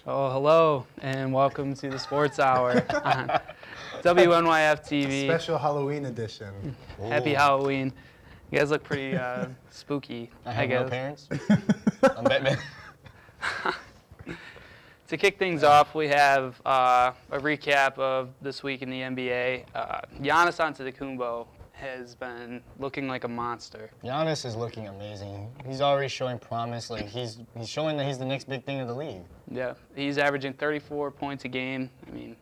Oh, hello, and welcome to the Sports Hour on WNYF TV. Special Halloween edition. Happy Halloween. You guys look pretty spooky, I guess. no parents. I'm Batman. To kick things off, we have a recap of this week in the NBA. Giannis Antetokounmpo has been looking like a monster. Giannis is looking amazing. He's already showing promise. Like he's showing that he's the next big thing of the league. Yeah, he's averaging 34 points a game. I mean,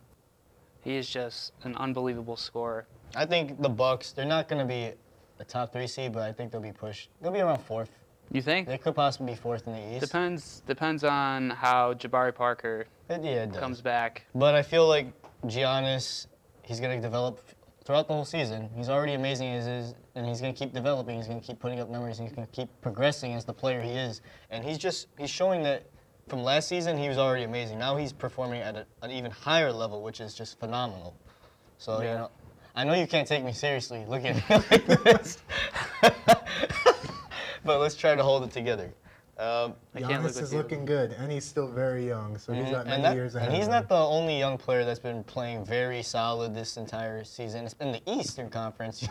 he is just an unbelievable scorer. I think the Bucks, they're not going to be a top 3 seed, but I think they'll be pushed. They'll be around 4th. You think? They could possibly be 4th in the East. Depends on how Jabari Parker it comes back. But I feel like Giannis, he's going to develop throughout the whole season. He's already amazing as is, and he's going to keep developing. He's going to keep putting up numbers. He's going to keep progressing as the player he is. And he's showing that from last season, he was already amazing. Now he's performing at an even higher level, which is just phenomenal. So, yeah. You know, I know you can't take me seriously looking at me like this. But let's try to hold it together. Giannis is looking good, and he's still very young, so he's got many years ahead. And he's not the only young player that's been playing very solid this entire season. It's been the Eastern Conference.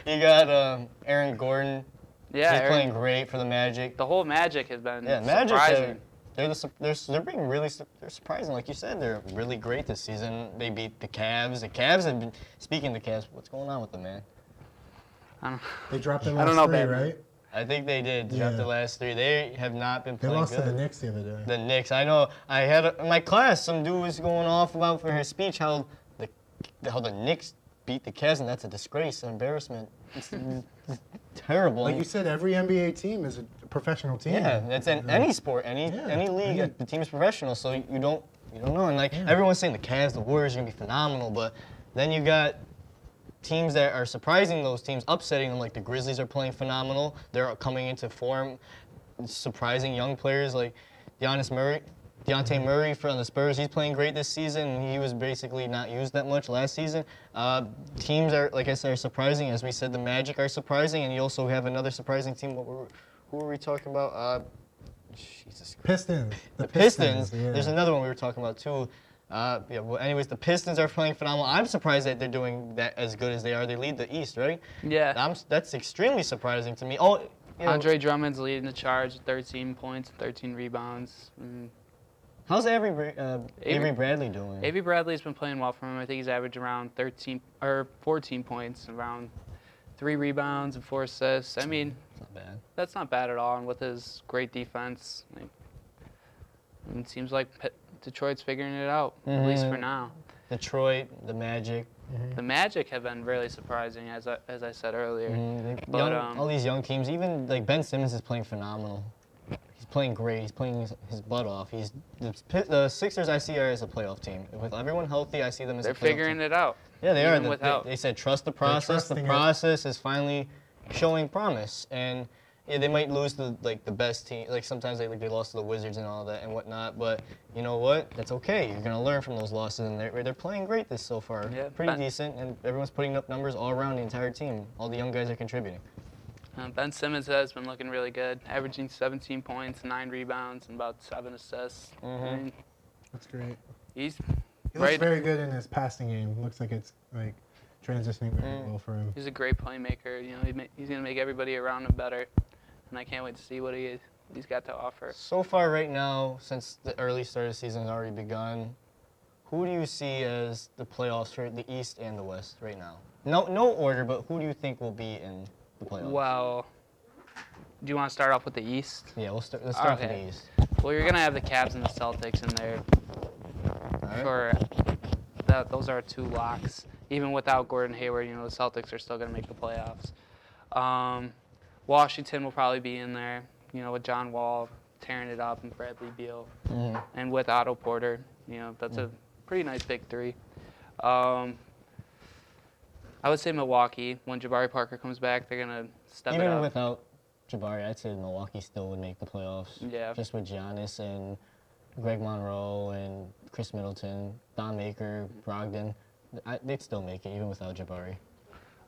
You got Aaron Gordon. Yeah, he's playing great for the Magic. The whole Magic has been surprising. Magic, they're being really surprising. Like you said, they're really great this season. They beat the Cavs. The Cavs have been, speaking of the Cavs, what's going on with them, man? They dropped their last 3, right? I think they did drop the last 3. They have not been playing good. They lost to the Knicks the other day. The Knicks. I know. I had in my class, some dude was going off about for his speech how the Knicks beat the Cavs, and that's a disgrace, an embarrassment. It's terrible. Like you said, every NBA team is a professional team. Yeah, that's in any sport, any league. The team is professional, so you don't know. And like everyone's saying, the Cavs, the Warriors are gonna be phenomenal, but then you got teams that are surprising those teams, upsetting them. Like the Grizzlies are playing phenomenal. They're coming into form. Surprising young players like Dejounte Murray from the Spurs. He's playing great this season. He was basically not used that much last season. Teams are, like I said, are surprising. As we said, the Magic are surprising, and you also have another surprising team. Who were we talking about? Jesus Christ. Pistons. The Pistons. Yeah. There's another one we were talking about too. Anyways, the Pistons are playing phenomenal. I'm surprised that they're doing that as good as they are. They lead the East, right? Yeah. That's extremely surprising to me. Andre Drummond's leading the charge, 13 points, 13 rebounds. How's Avery Bradley doing? Avery Bradley's been playing well for him. I think he's averaged around 14 points, around 3 rebounds and 4 assists. I mean, that's not bad. That's not bad at all. And with his great defense, it seems like Detroit's figuring it out, at least for now. Detroit, the Magic. The Magic have been really surprising, as I said earlier. But all these young teams, even like Ben Simmons is playing phenomenal. He's playing great. He's playing his butt off. The Sixers I see are as a playoff team. With everyone healthy, I see them as a playoff team. They're figuring it out. Yeah, they are. They said trust the process. The process is finally showing promise. And yeah, they might lose to the best team. Like sometimes they lost to the Wizards and all that and whatnot. But you know what? That's okay. You're gonna learn from those losses, and they're playing great this so far. Yeah, pretty decent, and everyone's putting up numbers all around the entire team. All the young guys are contributing. Ben Simmons has been looking really good, averaging 17 points, 9 rebounds, and about 7 assists. That's great. He looks very good in his passing game. Looks like it's transitioning very well for him. He's a great playmaker. You know, he's gonna make everybody around him better, and I can't wait to see what he's got to offer. So far, right now, since the early start of the season has already begun, who do you see as the playoffs for the East and the West right now? No order, but who do you think will be in the playoffs? Well, do you want to start off with the East? Yeah, let's start with the East. Well, you're gonna have the Cavs and the Celtics in there. Those are 2 locks. Even without Gordon Hayward, the Celtics are still gonna make the playoffs. Washington will probably be in there. With John Wall tearing it up and Bradley Beal, and with Otto Porter. That's a pretty nice big 3. I would say Milwaukee. When Jabari Parker comes back, they're going to step it up. Even without Jabari, I'd say Milwaukee still would make the playoffs. Yeah. Just with Giannis and Greg Monroe and Chris Middleton, Don Maker, Brogdon, they'd still make it even without Jabari.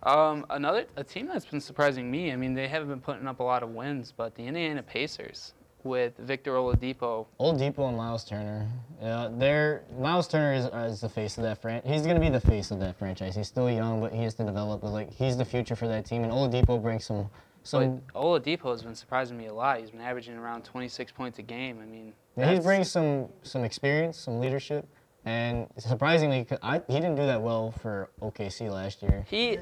A team that's been surprising me, I mean, they haven't been putting up a lot of wins, but the Indiana Pacers, with Victor Oladipo. Oladipo and Miles Turner. Yeah, Miles Turner is the face of that franchise. He's gonna be the face of that franchise. He's still young, but he has to develop. But like, he's the future for that team. And Oladipo brings some. But Oladipo has been surprising me a lot. He's been averaging around 26 points a game. I mean, yeah, he brings some experience, some leadership. And surprisingly, he didn't do that well for OKC last year. He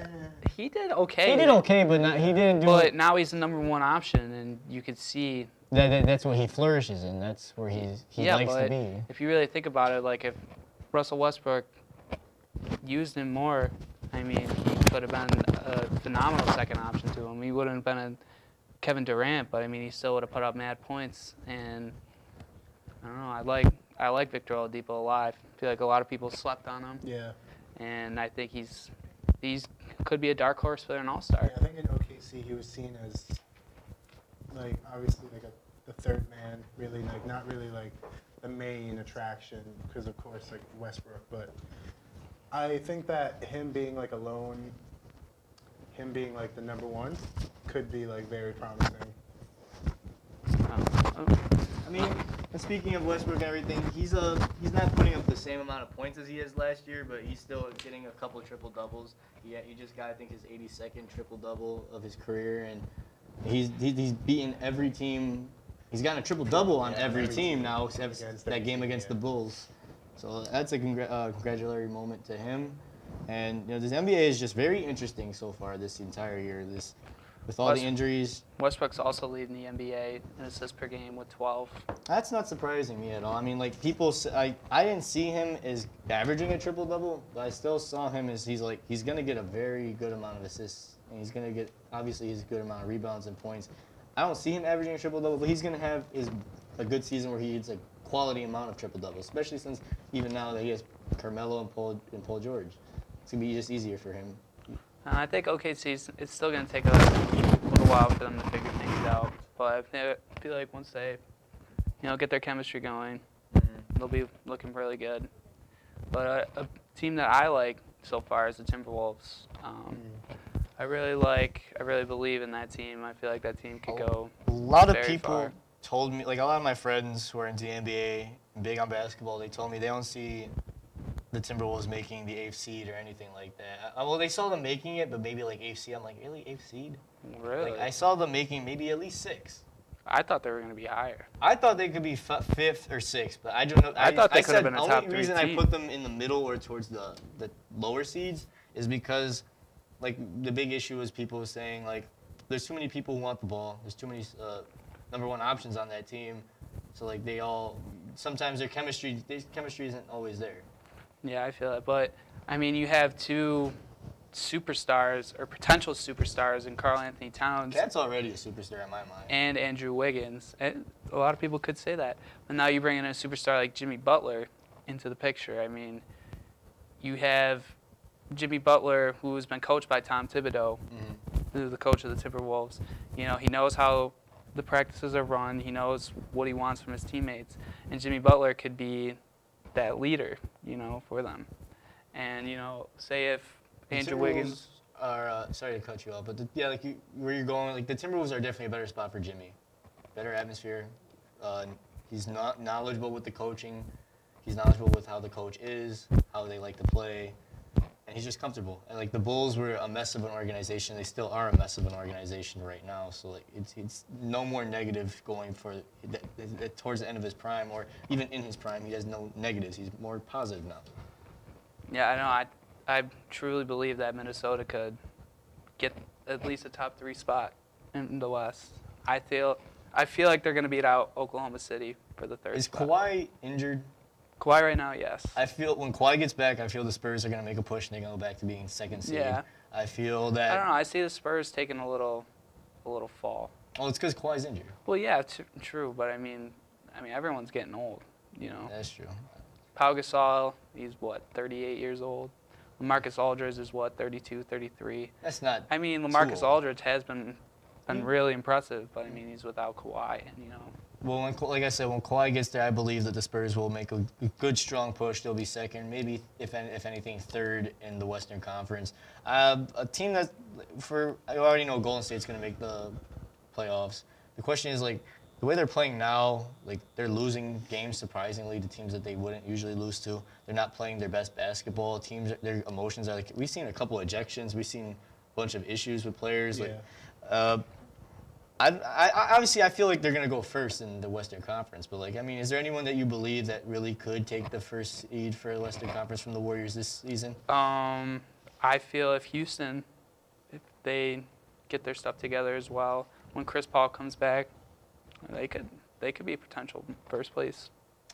did okay. He did okay, but he didn't do. But now he's the #1 option, and you could see that's what he flourishes in. That's where he likes to be. If you really think about it, like if Russell Westbrook used him more, I mean, he could have been a phenomenal second option to him. He wouldn't have been a Kevin Durant, but I mean, he still would have put up mad points. And I don't know. I like Victor Oladipo a lot. I feel like a lot of people slept on him. Yeah. And I think he's could be a dark horse for an all-star. Yeah, I think in OKC he was seen as like obviously like the third man, really like not really like the main attraction because of course like Westbrook, but I think that him being like alone, him being like the #1 could be like very promising. I mean, and speaking of Westbrook and everything, he's not putting up the same amount of points as he is last year, but he's still getting a couple triple doubles. He just got, I think, his 82nd triple double of his career, and he's beaten every team. He's gotten a triple double on every team now, except that game against the Bulls. So that's a congratulatory moment to him. And you know, this NBA is just very interesting so far this entire year. With all the injuries. Westbrook's also leading the NBA in assists per game with 12. That's not surprising me at all. I mean, like people, I didn't see him as averaging a triple double, but I still saw him as he's gonna get a very good amount of assists, and he's gonna get obviously his good amount of rebounds and points. I don't see him averaging a triple double, but he's gonna have a good season where he hits a quality amount of triple doubles, especially since even now that he has Carmelo and Paul George, it's gonna be just easier for him. I think OKC's it's still going to take a little while for them to figure things out. But I feel like once they, get their chemistry going, they'll be looking really good. But a team that I like so far is the Timberwolves. I really believe in that team. I feel like that team could go A lot of very people far. told me, like a lot of my friends who are into the NBA, big on basketball, they told me they don't see the Timberwolves making the 8th seed or anything like that. Well, they saw them making it, but maybe like 8th seed. I'm like, really, 8th seed? Really? Like, I saw them making maybe at least 6. I thought they were going to be higher. I thought they could be 5th or 6th, but I don't know. I thought they could have been a top 3 The only reason team. I put them in the middle or towards the lower seeds is because, like, the big issue is people saying, like, there's too many people who want the ball. There's too many #1 options on that team. So, like, sometimes their chemistry isn't always there. Yeah, I feel it. But, I mean, you have 2 superstars or potential superstars in Karl Anthony Towns. That's already a superstar in my mind. And Andrew Wiggins. And a lot of people could say that. But now you bring in a superstar like Jimmy Butler into the picture. I mean, you have Jimmy Butler, who has been coached by Tom Thibodeau, who's the coach of the Timberwolves. He knows how the practices are run. He knows what he wants from his teammates. And Jimmy Butler could be that leader, for them. And, say if Andrew Wiggins are, sorry to cut you off, but where you're going, like the Timberwolves are definitely a better spot for Jimmy. Better atmosphere. He's not knowledgeable with the coaching. He's knowledgeable with how the coach is, how they like to play, and he's just comfortable. And like the Bulls were a mess of an organization. They still are a mess of an organization right now. So like it's no more negative going for towards the end of his prime, or even in his prime, he has no negatives. He's more positive now. Yeah, I know. I truly believe that Minnesota could get at least a top 3 spot in the West. I feel like they're going to beat out Oklahoma City for the 3rd spot. Is Kawhi injured? Kawhi right now, yes. I feel when Kawhi gets back, I feel the Spurs are going to make a push and they're going to go back to being 2nd seed. Yeah. I feel that. I don't know. I see the Spurs taking a little fall. Well, it's because Kawhi's injured. Well, yeah, true. But I mean, everyone's getting old. That's true. Pau Gasol, he's 38 years old. LaMarcus Aldridge is 32, 33. That's not. I mean, LaMarcus Aldridge has been really impressive, but I mean, he's without Kawhi, and Well, like I said, when Kawhi gets there, I believe that the Spurs will make a good, strong push. They'll be 2nd, maybe if anything 3rd in the Western Conference. A team I already know Golden State's going to make the playoffs. The question is like, the way they're playing now, like they're losing games surprisingly to teams that they wouldn't usually lose to. They're not playing their best basketball. Teams, their emotions are like, we've seen a couple ejections. We've seen a bunch of issues with players. Like, obviously, I feel like they're gonna go first in the Western Conference. But like, I mean, is there anyone that you believe that really could take the first seed for the Western Conference from the Warriors this season? I feel if Houston, if they get their stuff together as well, when Chris Paul comes back, they could be a potential first place.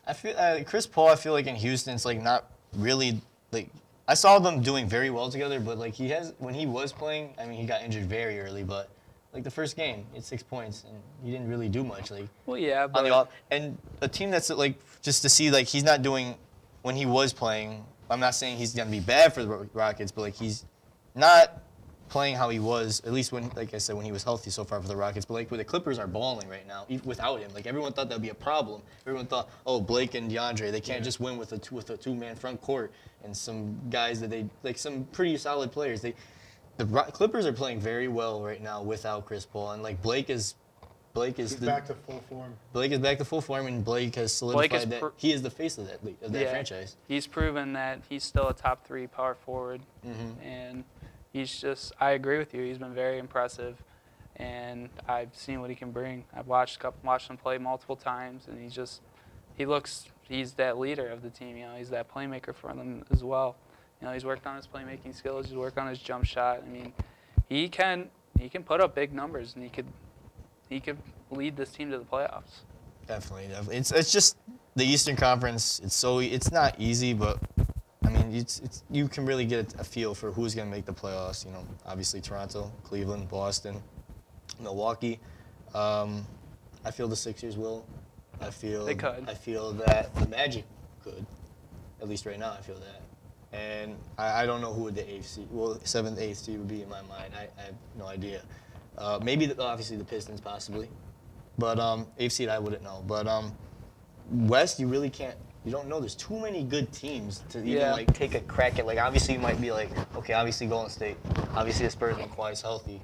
I feel Chris Paul. I feel like in Houston, it's like not really like I saw them doing very well together, but like when he was playing, I mean, he got injured very early, but like the first game, he had 6 points and he didn't really do much. Like well, yeah, but on the and a team that's like just to see like he's not doing when he was playing. I'm not saying he's gonna be bad for the Rockets, but like he's not playing how he was, at least when, like I said, when he was healthy so far for the Rockets. But like where the Clippers are balling right now, even without him, like everyone thought that'd be a problem. Everyone thought, oh, Blake and DeAndre, they can't just win with a two-man front court and some guys that they like some pretty solid players. The Clippers are playing very well right now without Chris Paul, and like Blake is back to full form. Blake is back to full form, and Blake has solidified that he is the face of that franchise. He's proven that he's still a top 3 power forward, and he's just, I agree with you. He's been very impressive, and I've seen what he can bring. I've watched him play multiple times, and he's that leader of the team. You know, he's that playmaker for them as well. You know, he's worked on his playmaking skills. He's worked on his jump shot. I mean, he can put up big numbers, and he could lead this team to the playoffs. Definitely. It's just the Eastern Conference. It's not easy, but I mean, you can really get a feel for who's going to make the playoffs. You know, obviously Toronto, Cleveland, Boston, Milwaukee. I feel the Sixers will. I feel they could. I feel that the Magic could. At least right now, I feel that. And I don't know who the 7th, 8th seed would be in my mind. I have no idea. Maybe obviously the Pistons possibly, but 8th seed I wouldn't know. But West, you really can't. You don't know. There's too many good teams to even like take a crack at. Like obviously you might be like, okay, obviously Golden State, obviously the Spurs when Kawhi's healthy.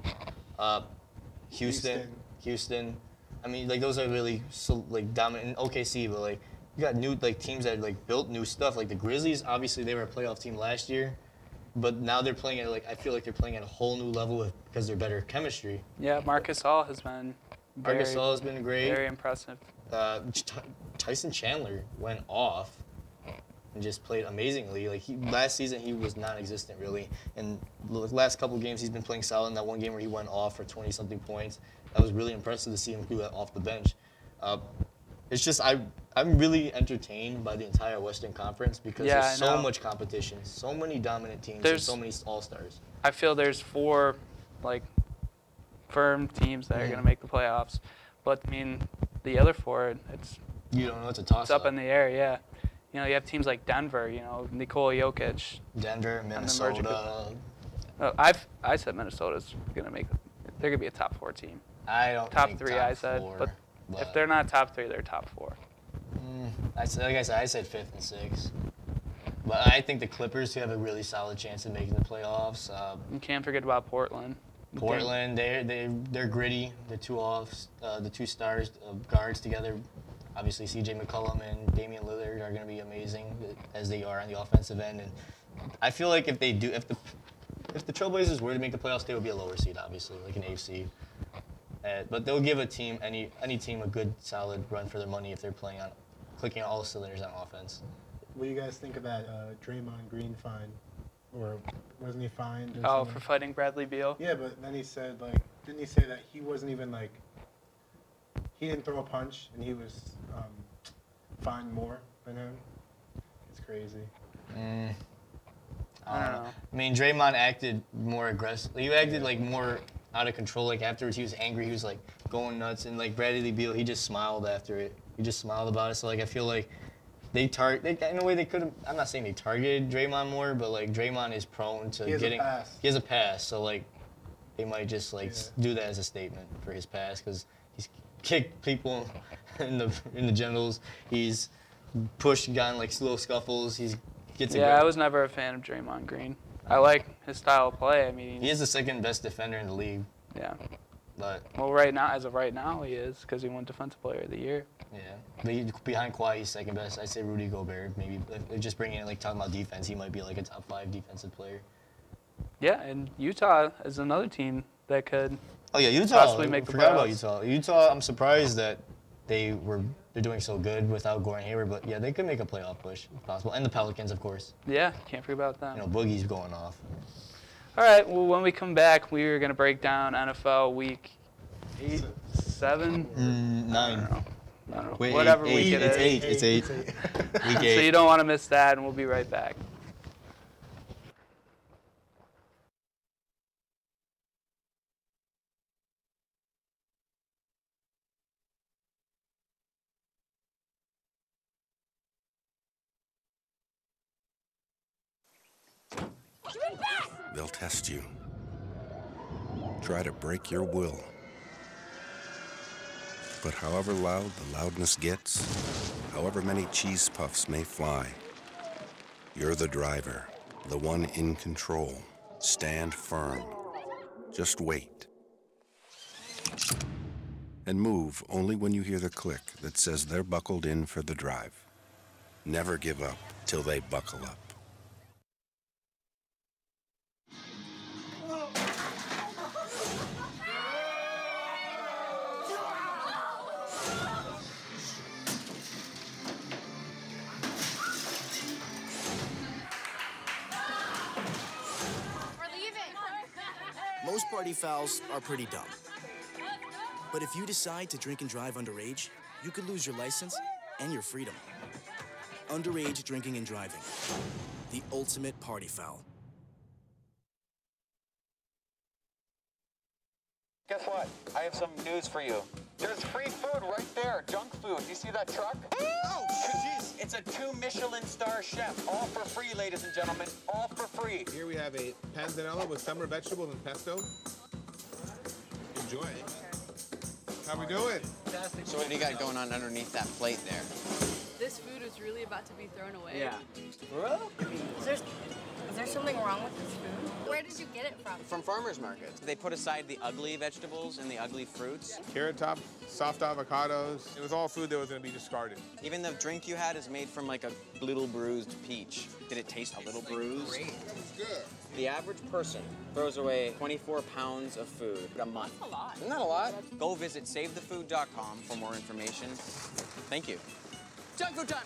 Houston. I mean, like those are really like dominant. OKC, but like you got new like teams that like built new stuff. Like the Grizzlies, obviously they were a playoff team last year, but now they're playing at like I feel like they're playing at a whole new level because they're better chemistry. Yeah, Marcus All has been. Marcus All has been great. Very impressive. Tyson Chandler went off and just played amazingly. Like last season, he was non-existent really, and the last couple of games he's been playing solid. In that one game where he went off for 20-something points, that was really impressive to see him do that off the bench. It's just I'm really entertained by the entire Western Conference because there's so much competition, so many dominant teams, and so many all-stars. I feel there's 4 like firm teams that are going to make the playoffs, but I mean the other 4, you don't know, it's a toss-up. It's up in the air, yeah. You know, you have teams like Denver, you know, Nikola Jokic. Denver, Minnesota. I said Minnesota's going to they're going to be a top 4 team. I don't top think 3, top I said. 4, but if they're not top 3, they're top 4. I said 5th and 6th. But I think the Clippers have a really solid chance of making the playoffs. You can't forget about Portland. They're gritty. The 2 stars guards together. Obviously, C.J. McCollum and Damian Lillard are going to be amazing as they are on the offensive end. And I feel like if the Trailblazers were to make the playoffs, they would be a lower seed, obviously, like an 8th seed. But they'll give a team any team a good solid run for their money if they're clicking on all cylinders on offense. What do you guys think of that Draymond Green fine? Or wasn't he fined? For fighting Bradley Beal? Yeah, but then he said didn't he say that he wasn't even he didn't throw a punch and he was fined more than him? It's crazy. I don't know. I mean, Draymond acted more aggressive. He acted like out of control. Like afterwards, he was angry. He was like going nuts. And like Bradley Beal, he just smiled after it. He just smiled about it. So like I feel like in a way they could have. I'm not saying they targeted Draymond more, but like Draymond is prone to getting. He has a pass. So like they might just do that as a statement for his pass because he's kicked people in the genitals. He's pushed, gotten like slow scuffles. He gets. I was never a fan of Draymond Green. I like his style of play. I mean, he is the second best defender in the league. Yeah. But Well, right now, as of right now, he is because he won Defensive Player of the Year. yeah, but behind Kawhi, he's second best. I'd say Rudy Gobert. Maybe if just bringing in, like, talking about defense, he might be like a top 5 defensive player. Yeah, and Utah is another team that could. Oh yeah, Utah. Possibly make the forgot about playoffs. Utah. Utah, I'm surprised that they're doing so good without Gordon Hayward, but yeah, they could make a playoff push if possible. And the Pelicans, of course. Yeah, can't forget about them. You know, Boogie's going off. All right, well, when we come back, we are going to break down NFL Week 8, 7? 9. I don't know. Wait, Whatever eight, week it it's is. 8. It's 8. Week 8. So you don't want to miss that, and we'll be right back. They'll test you. Try to break your will. But however loud the loudness gets, however many cheese puffs may fly, you're the driver, the one in control. Stand firm. Just wait. And move only when you hear the click that says they're buckled in for the drive. Never give up till they buckle up. Most party fouls are pretty dumb. But if you decide to drink and drive underage, you could lose your license and your freedom. Underage drinking and driving. The ultimate party foul. Guess what? I have some news for you. There's free food right there, junk food. You see that truck? Oh, jeez. It's a 2 Michelin star chef. All for free, ladies and gentlemen. All for free. Here we have a panzanella with summer vegetables and pesto. Enjoy. How we doing? So what do you got going on underneath that plate there? This food is really about to be thrown away. Yeah. Is there something wrong with this food? Where did you get it from? From farmers markets. They put aside the ugly vegetables and the ugly fruits. Carrot top, soft avocados. It was all food that was going to be discarded. Even the drink you had is made from like a little bruised peach. Did it taste a little bruised? Great. It's good. The average person throws away 24 pounds of food a month. That's a lot. Isn't that a lot? Go visit SaveTheFood.com for more information. Thank you. Junk food time!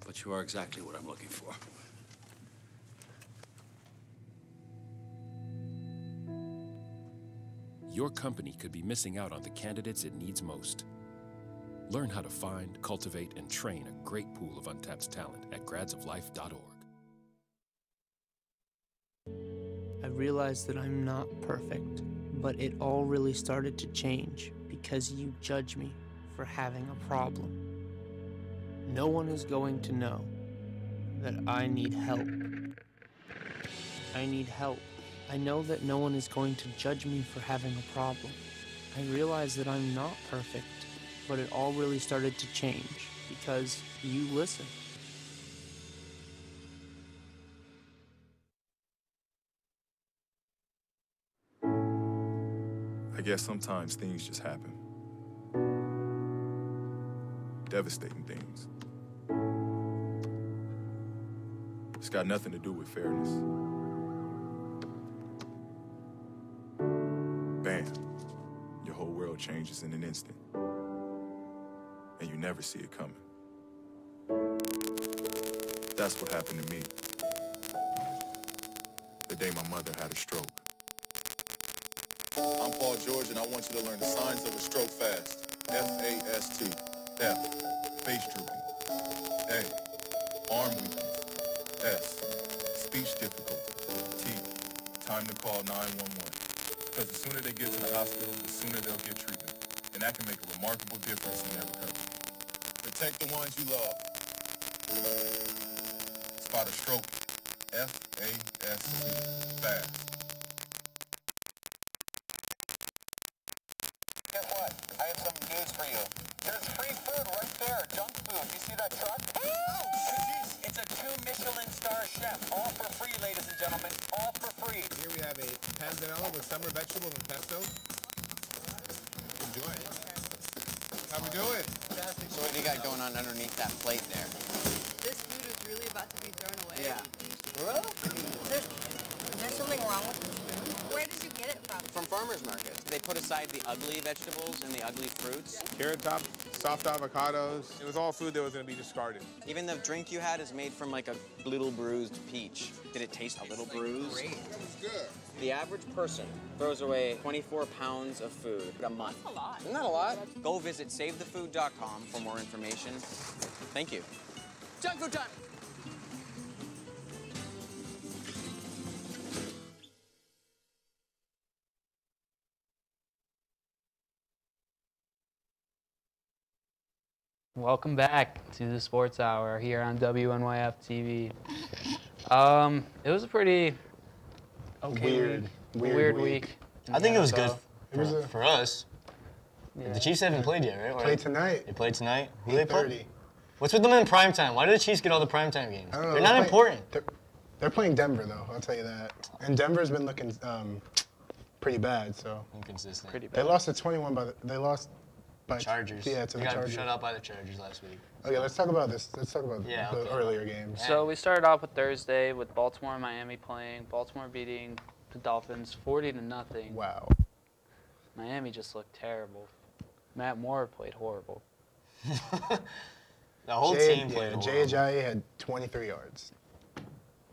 But you are exactly what I'm looking for. Your company could be missing out on the candidates it needs most. Learn how to find, cultivate, and train a great pool of untapped talent at gradsoflife.org. I realized that I'm not perfect, but it all really started to change because you judge me for having a problem. No one is going to know that I need help. I need help. I know that no one is going to judge me for having a problem. I realize that I'm not perfect, but it all really started to change because you listen. I guess sometimes things just happen. Devastating things. It's got nothing to do with fairness. Bam. Your whole world changes in an instant. And you never see it coming. That's what happened to me. The day my mother had a stroke. I'm Paul George, and I want you to learn the signs of a stroke fast. F-A-S-T. F. Face drooping. A. Arm weakness. S. Speech difficulty. T. Time to call 911. Because the sooner they get to the hospital, the sooner they'll get treatment. And that can make a remarkable difference in their recovery. Protect the ones you love. Spot a stroke. F-A-S-T. Fast. guess what? I have some news for you. There's free food right there, junk food. You see that truck? Oh, jeez. It's a 2 Michelin star chef. All for free, ladies and gentlemen. All for free. Here we have a panzanella with summer vegetables and pesto. Enjoy it. How we doing? So what do you got going on underneath that plate there? This food is really about to be thrown away. Yeah. Is there something wrong with this food? Where did you get it from? From farmers markets. They put aside the ugly vegetables and the ugly fruits. Carrot top, soft avocados. It was all food that was going to be discarded. Even the drink you had is made from like a little bruised peach. Did it taste a little bruised? Great. It was good. The average person throws away 24 pounds of food a month. That's a lot. Isn't that a lot? Go visit SaveTheFood.com for more information. Thank you. Junk food time! Welcome back to the Sports Hour here on WNYF TV. It was a pretty weird week. I think it was good It was for us. Yeah. The Chiefs haven't played yet, right? Played tonight. They played tonight. Who they play? 8:30. What's with them in primetime? Why do the Chiefs get all the primetime games? I don't know. They're not important. They're playing Denver though. I'll tell you that. And Denver's been looking pretty bad. So inconsistent. Pretty bad. They lost to 21 they lost by Chargers. Yeah, to they the got Chargers. shut out by the Chargers last week. Okay, let's talk about this. Let's talk about the earlier games. So we started off with Thursday with Baltimore and Miami playing. Baltimore beating the Dolphins 40-0. Wow. Miami just looked terrible. Matt Moore played horrible. The whole team played horrible. Jay Ajayi had 23 yards.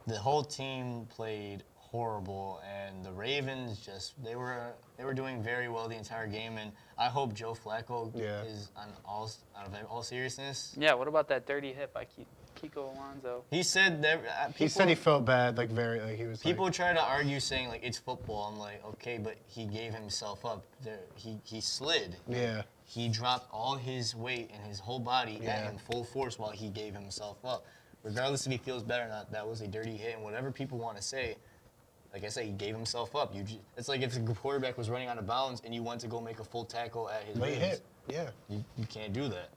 The whole team played horrible, and the Ravens they were doing very well the entire game, and I hope Joe Flacco is out of all seriousness. Yeah, what about that dirty hit by Kiko Alonso? He said that He said he felt bad, he was. People try to argue saying like it's football. I'm like, okay, but he gave himself up. He slid. Yeah. He dropped all his weight and his whole body at him full force while he gave himself up. Regardless if he feels better or not, that was a dirty hit, and whatever people want to say. Like I said, he gave himself up. It's like if the quarterback was running out of bounds and you went to go make a full tackle at his late hit. Yeah. You can't do that.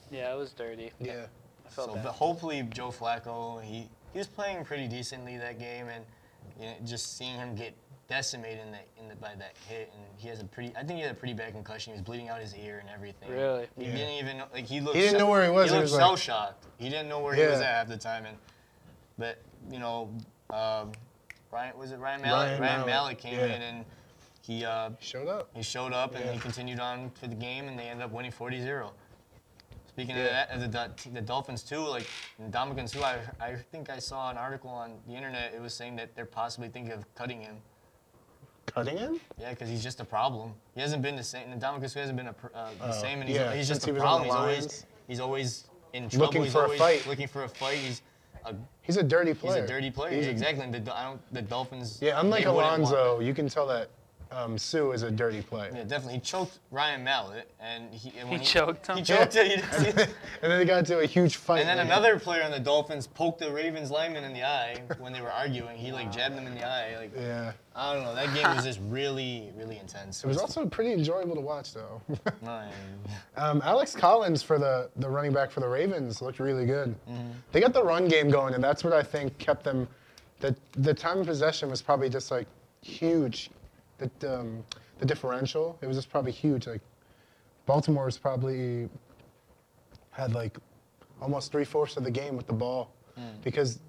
Yeah, it was dirty. Yeah. I felt bad. But hopefully Joe Flacco, he was playing pretty decently that game, and just seeing him get decimated by that hit, and I think he had a pretty bad concussion. He was bleeding out his ear and everything. Really? He didn't even know, he didn't know where he was. He looked shell shocked. He didn't know where he was at half the time, but Ryan Mallett came in and he showed up. He showed up and he continued on to the game, and they ended up winning 40-0. Speaking of that, the Dolphins too, like Ndamukong Suh, I think I saw an article on the internet. It was saying that they're possibly thinking of cutting him. Cutting him? Yeah, because he's just a problem. He hasn't been the same. Ndamukong Suh hasn't been the same, and he's just a he was problem. on the He's always in trouble. Looking for a fight. Looking for a fight. He's a dirty player. He's a dirty player. Exactly. And the Dolphins. Yeah, unlike Alonso, you can tell that Sue is a dirty player. Yeah, definitely. He choked Ryan Mallett, and he choked him. He choked him. And then they got into a huge fight. And then another player on the Dolphins poked the Ravens lineman in the eye when they were arguing. He jabbed him in the eye. Yeah. I don't know. That game was just really, really intense. It was also pretty enjoyable to watch, though. Alex Collins for the running back for the Ravens looked really good. Mm-hmm. They got the run game going, and that's what I think kept them. The time of possession was probably just like huge. The differential, it was just probably huge. Like Baltimore's probably had like almost 3/4 of the game with the ball because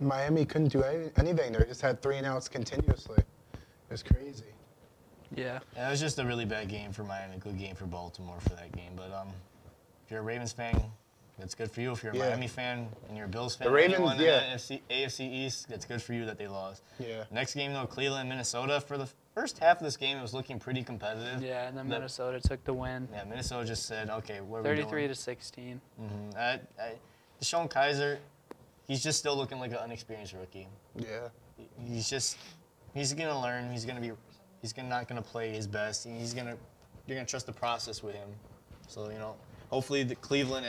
Miami couldn't do anything. They just had 3 and outs continuously. It was crazy. Yeah. It was just a really bad game for Miami, good game for Baltimore for that game. But if you're a Ravens fan, that's good for you. If you're a Miami fan and you're a Bills fan, the Ravens, anyone in the AFC East, that's good for you that they lost. Yeah. Next game though, Cleveland, Minnesota. For the first half of this game, it was looking pretty competitive. Yeah, and then Minnesota took the win. Yeah, Minnesota just said, okay, what are we doing? 33-16. Mm-hmm. DeShone Kizer, he's just still looking like an unexperienced rookie. Yeah. He's gonna learn. He's not gonna play his best. You're gonna trust the process with him. So hopefully the Cleveland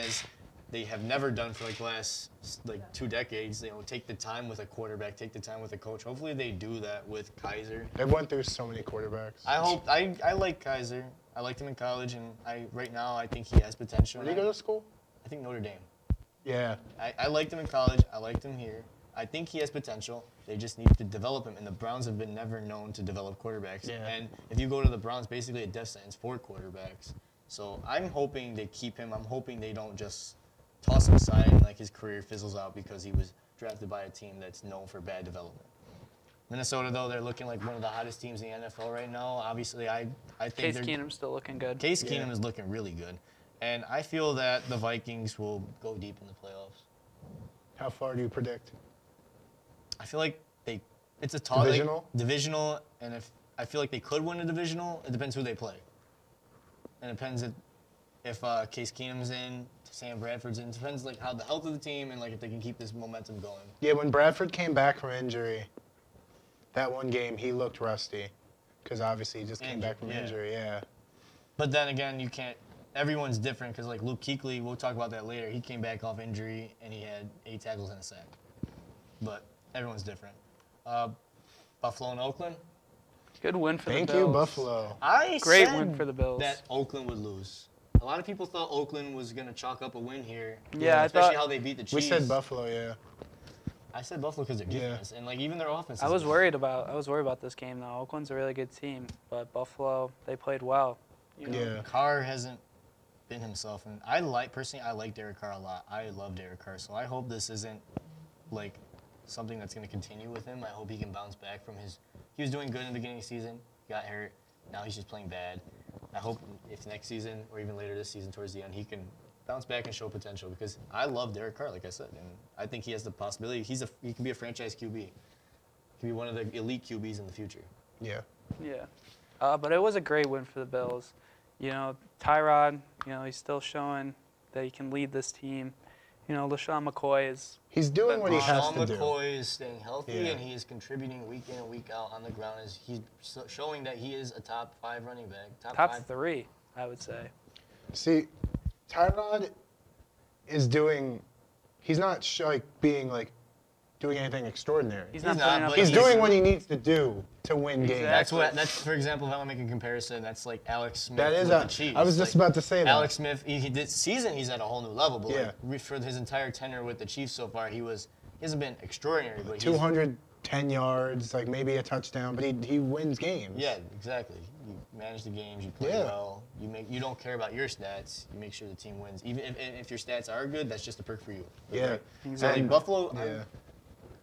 they have never done for like the last 2 decades. You know, take the time with a quarterback, take the time with a coach. Hopefully they do that with Kaiser. They've went through so many quarterbacks. I like Kaiser. I liked him in college, and right now I think he has potential. Where did he go to school? I think Notre Dame. Yeah. I liked him in college. I liked him here. I think he has potential. They just need to develop him, and the Browns have been never known to develop quarterbacks. Yeah. And if you go to the Browns, basically a death sentence for quarterbacks. So I'm hoping they keep him. I'm hoping they don't just toss him aside and like his career fizzles out because he was drafted by a team that's known for bad development. Minnesota, though, they're looking like one of the hottest teams in the NFL right now. Obviously, I think Case Keenum's still looking good. Case Keenum is looking really good. And I feel that the Vikings will go deep in the playoffs. How far do you predict? I feel like it's a toss. Divisional? Divisional, and if I feel like they could win a divisional, it depends who they play. And it depends if Case Keenum's in, Sam Bradford's in. It depends like how the health of the team and like if they can keep this momentum going. Yeah, when Bradford came back from injury, that one game he looked rusty, because obviously he just came back from injury. Yeah. But then again, you can't. Everyone's different because like Luke Kuechly, we'll talk about that later. He came back off injury and he had 8 tackles and a sack. But everyone's different. Buffalo and Oakland. Good win for the Bills. Thank you, Buffalo. Great win for the Bills. That Oakland would lose. A lot of people thought Oakland was going to chalk up a win here. Yeah, especially how they beat the Chiefs. We said Buffalo, yeah. I said Buffalo because their defense and like even their offense. I was worried about this game though. Oakland's a really good team, but Buffalo, they played well. You know? Yeah. Carr hasn't been himself, and I like Derek Carr a lot. I love Derek Carr, so I hope this isn't like something that's going to continue with him. I hope he can bounce back from he was doing good in the beginning of the season, got hurt, now he's just playing bad. I hope if next season or even later this season towards the end, he can bounce back and show potential because I love Derek Carr, like I said, and I think he has the possibility. He can be a franchise QB. He can be one of the elite QBs in the future. Yeah. Yeah. But it was a great win for the Bills. You know, Tyrod, you know, he's still showing that he can lead this team. You know, LaShawn McCoy is... He's doing what he has to do. LaShawn McCoy is staying healthy, and he is contributing week in and week out on the ground. He's showing that he is a top 5 running back. Top 3, I would say. See, Tyrod is doing... He's not doing anything extraordinary. He's not. He's doing what he needs to do to win games. That's for example, if I want to make a comparison, that's like Alex Smith That is with the Chiefs. I was just about to say that. Alex Smith, this season he's at a whole new level, but like, for his entire tenure with the Chiefs so far, he hasn't been extraordinary. But 210 yards, like maybe a touchdown, but he wins games. Yeah, exactly. You manage the games, you play well. You don't care about your stats. You make sure the team wins. Even if your stats are good, that's just a perk for you. Yeah. Exactly. Buffalo. Yeah.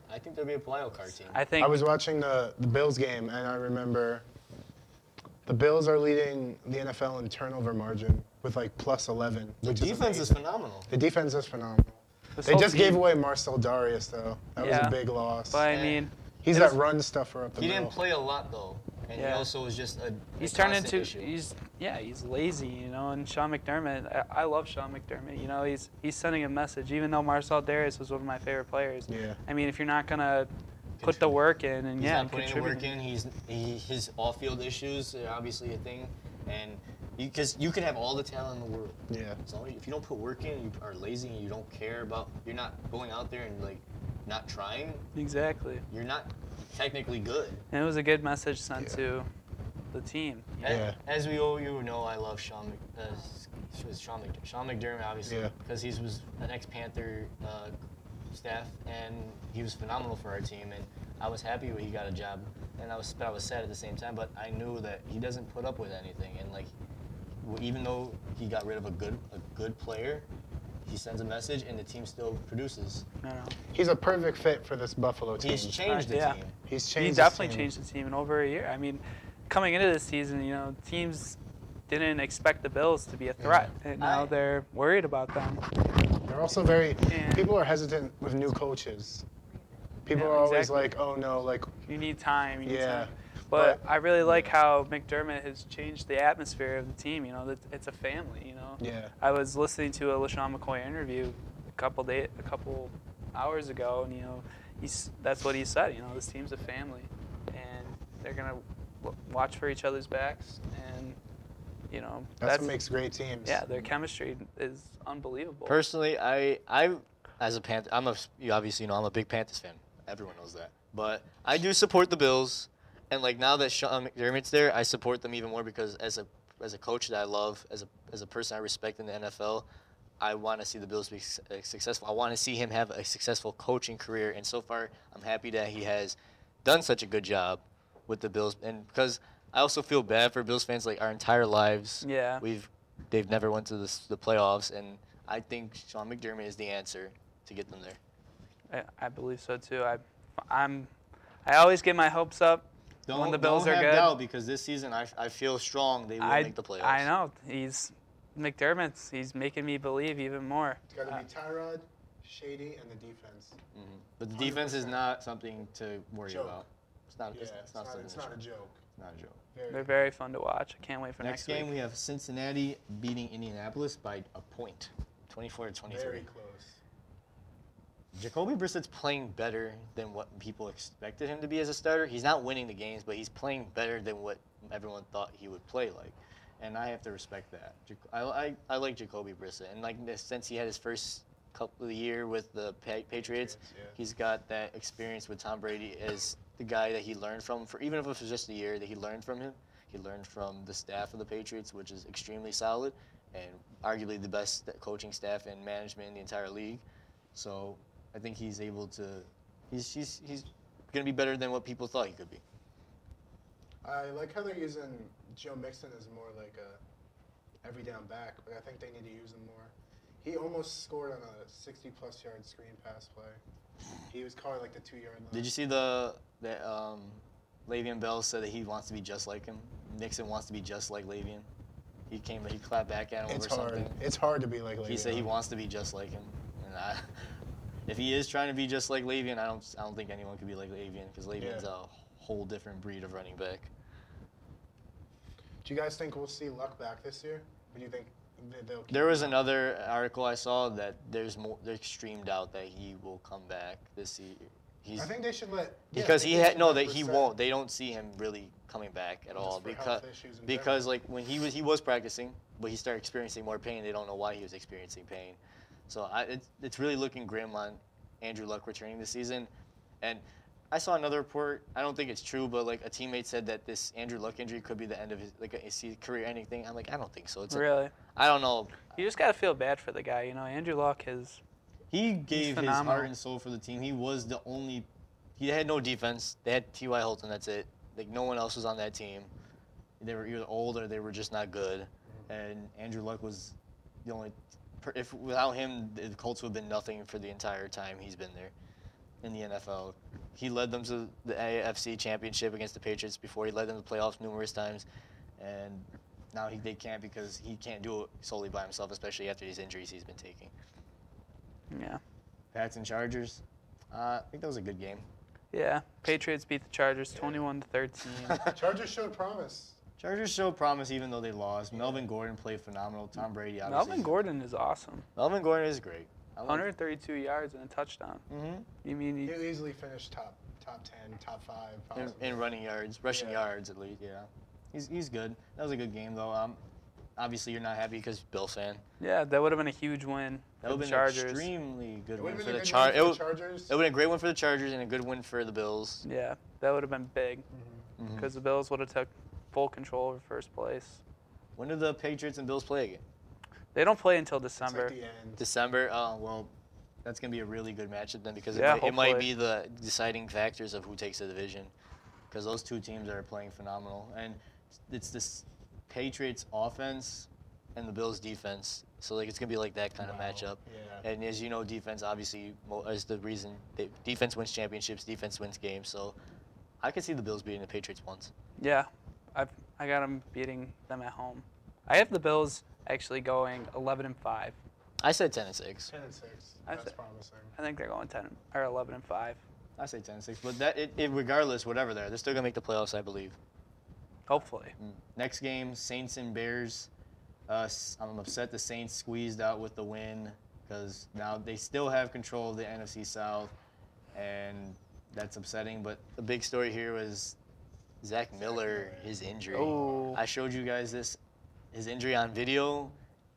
I think there'll be a wild card team. I was watching the Bills game, and I remember the Bills are leading the NFL in turnover margin with like plus 11. The defense is phenomenal. The defense is phenomenal. They just gave away Marcel Darius, though. That was a big loss. But I mean, he's that run stuffer up the middle. He didn't play a lot though, and he also was just a. He's turned into he's lazy, you know. And Sean McDermott, I love Sean McDermott. You know, he's sending a message. Even though Marcel Darius was one of my favorite players. Yeah. I mean, if you're not gonna put the work in and he's not putting the work in. His off-field issues are obviously a thing, and because you can have all the talent in the world. Yeah. So if you don't put work in, you are lazy, and you don't care about, you're not going out there and like not trying. Exactly. You're not technically good. And it was a good message sent to the team. Yeah. As we all know, I love Sean McDermott, obviously, because he was an ex-Panther staff, and he was phenomenal for our team, and I was happy when he got a job, and I was sad at the same time, but I knew that he doesn't put up with anything, and like, even though he got rid of a good player, he sends a message, and the team still produces. He's a perfect fit for this Buffalo team. He's changed the team. He's changed. He definitely changed the team in over a year. I mean, coming into this season, you know, teams didn't expect the Bills to be a threat, and now they're worried about them. They're also people are hesitant with new coaches. People are always like, oh no, like. You need time. You need time. But I really like how McDermott has changed the atmosphere of the team. You know, it's a family. You know. Yeah. I was listening to a LaShawn McCoy interview a couple hours ago, and you know, that's what he said. You know, this team's a family, and they're gonna watch for each other's backs, and You know, that's what makes great teams. Yeah, their chemistry is unbelievable. Personally, I as a Panther, you obviously know I'm a big Panthers fan. Everyone knows that. But I do support the Bills, and like now that Sean McDermott's there, I support them even more because as a coach that I love, as a person I respect in the NFL, I want to see the Bills be successful. I want to see him have a successful coaching career, and so far I'm happy that he has done such a good job with the Bills, and because I also feel bad for Bills fans. Like our entire lives, yeah, they've never went to the playoffs, and I think Sean McDermott is the answer to get them there. I believe so too. I always get my hopes up when the Bills are good. Don't have doubt because this season I feel strong they will make the playoffs. I know McDermott's. He's making me believe even more. It's got to be Tyrod, Shady, and the defense. But the defense is not something to worry about. It's not. Yeah, it's not a joke. It's not a joke. They're very fun to watch. I can't wait for next game. We have Cincinnati beating Indianapolis by a point, 24-23. Very close. Jacoby Brissett's playing better than what people expected him to be as a starter. He's not winning the games, but he's playing better than what everyone thought he would play like, and I have to respect that. I like Jacoby Brissett, and like since he had his first couple of the year with the Patriots, he's got that experience with Tom Brady as the guy that he learned from, for even if it was just a year that he learned from him. He learned from the staff of the Patriots, which is extremely solid and arguably the best coaching staff and management in the entire league. So I think he's able to, he's going to be better than what people thought he could be. I like how they're using Joe Mixon as more like a every down back, but I think they need to use him more. He almost scored on a 60-plus yard screen pass play. He was caught like the 2-yard line. Did you see that Le'Veon Bell said that he wants to be just like him? Nixon wants to be just like Le'Veon. He clapped back at him over something. It's hard to be like Le'Veon. He said he wants to be just like him. And if he is trying to be just like Le'Veon, I don't think anyone could be like Le'Veon because Le'Veon's a whole different breed of running back. Do you guys think we'll see Luck back this year? Or do you think they'll keep There was another article I saw that there's extreme doubt that he will come back this year. I think they should let because he won't. They don't see him really coming back at all because like when he was practicing, but he started experiencing more pain. They don't know why he was experiencing pain. So it's really looking grim on Andrew Luck returning this season. And I saw another report. I don't think it's true, but like a teammate said that this Andrew Luck injury could be the end of his career-ending thing. I'm like, I don't think so. Really? I don't know. You just gotta feel bad for the guy. You know, Andrew Luck has. He gave his heart and soul for the team. He was the only. He had no defense. They had T.Y. Hilton. That's it. Like no one else was on that team. They were either old or they were just not good. And Andrew Luck was the only. If without him, the Colts would have been nothing for the entire time he's been there in the NFL. He led them to the AFC Championship against the Patriots before. He led them to playoffs numerous times, and now they can't because he can't do it solely by himself, especially after these injuries he's been taking. Yeah. Pats and Chargers. I think that was a good game. Yeah. Patriots beat the Chargers 21-13. Chargers showed promise. Chargers showed promise even though they lost. Melvin Gordon played phenomenal. Tom Brady, obviously. Melvin Gordon is awesome. Melvin Gordon is great. 132 yards and a touchdown. You mean he'll easily finish top 10, top 5. In running yards, rushing yards at least. Yeah, he's good. That was a good game though. Obviously you're not happy because Bill fan. Yeah, that would have been a huge win. That would have been an extremely good win for the Chargers. It would have been a great win for the Chargers and a good win for the Bills. Yeah, that would have been big because the Bills would have took full control over first place. When do the Patriots and Bills play again? They don't play until December. It's like the end. December? Oh, well, that's going to be a really good matchup then because yeah, it might be the deciding factors of who takes the division because those two teams are playing phenomenal. And it's this Patriots offense and the Bills defense. So like it's going to be like that kind of matchup. Yeah. And as you know, defense obviously is the reason. Defense wins championships, defense wins games. So I could see the Bills beating the Patriots once. Yeah, I got them beating them at home. I have the Bills actually going 11-5. I said 10-6. 10-6. That's promising. I think they're going 10 or 11-5. I say 10-6, but that regardless, whatever they're still gonna make the playoffs, I believe. Hopefully. Next game, Saints and Bears. I'm upset the Saints squeezed out with the win because now they still have control of the NFC South, and that's upsetting. But the big story here was Zach Miller, his injury. Oh. I showed you guys this. his injury on video,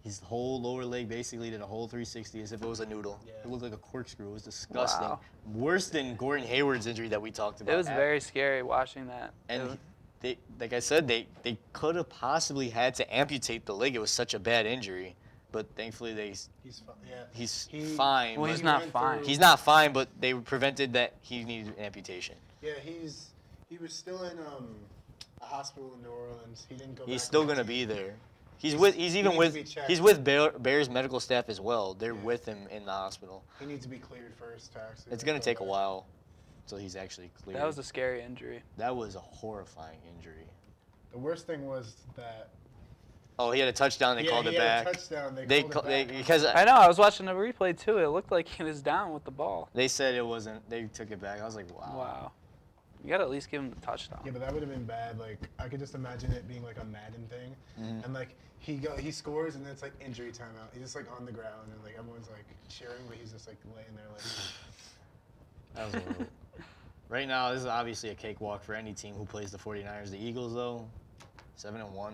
his whole lower leg basically did a whole 360 as if it was a noodle. Yeah. It looked like a corkscrew. It was disgusting. Wow. Worse than Gordon Hayward's injury that we talked about. It was very scary watching that. And they, like I said, they could have possibly had to amputate the leg. It was such a bad injury. But thankfully he's fine. Well, he's not fine. He's not fine, but they prevented that he needed amputation. Yeah, he was still in a hospital in New Orleans. He didn't go. He's back still to the gonna team. be there. He's with Bears medical staff as well. They're with him in the hospital. He needs to be cleared first, actually. It's gonna take a while until he's actually cleared. That was a scary injury. That was a horrifying injury. The worst thing was that. Oh, he had a touchdown. They called it back. A touchdown. They called it back. Because I know. I was watching the replay too. It looked like he was down with the ball. They said it wasn't. They took it back. I was like, wow. Wow. You gotta at least give him the touchdown. Yeah, but that would have been bad. Like I could just imagine it being like a Madden thing, and like he scores and then it's like injury timeout. He's just like on the ground and like everyone's like cheering, but he's just like laying there like. That was horrible. Right now, this is obviously a cakewalk for any team who plays the 49ers. The Eagles, though, 7-1.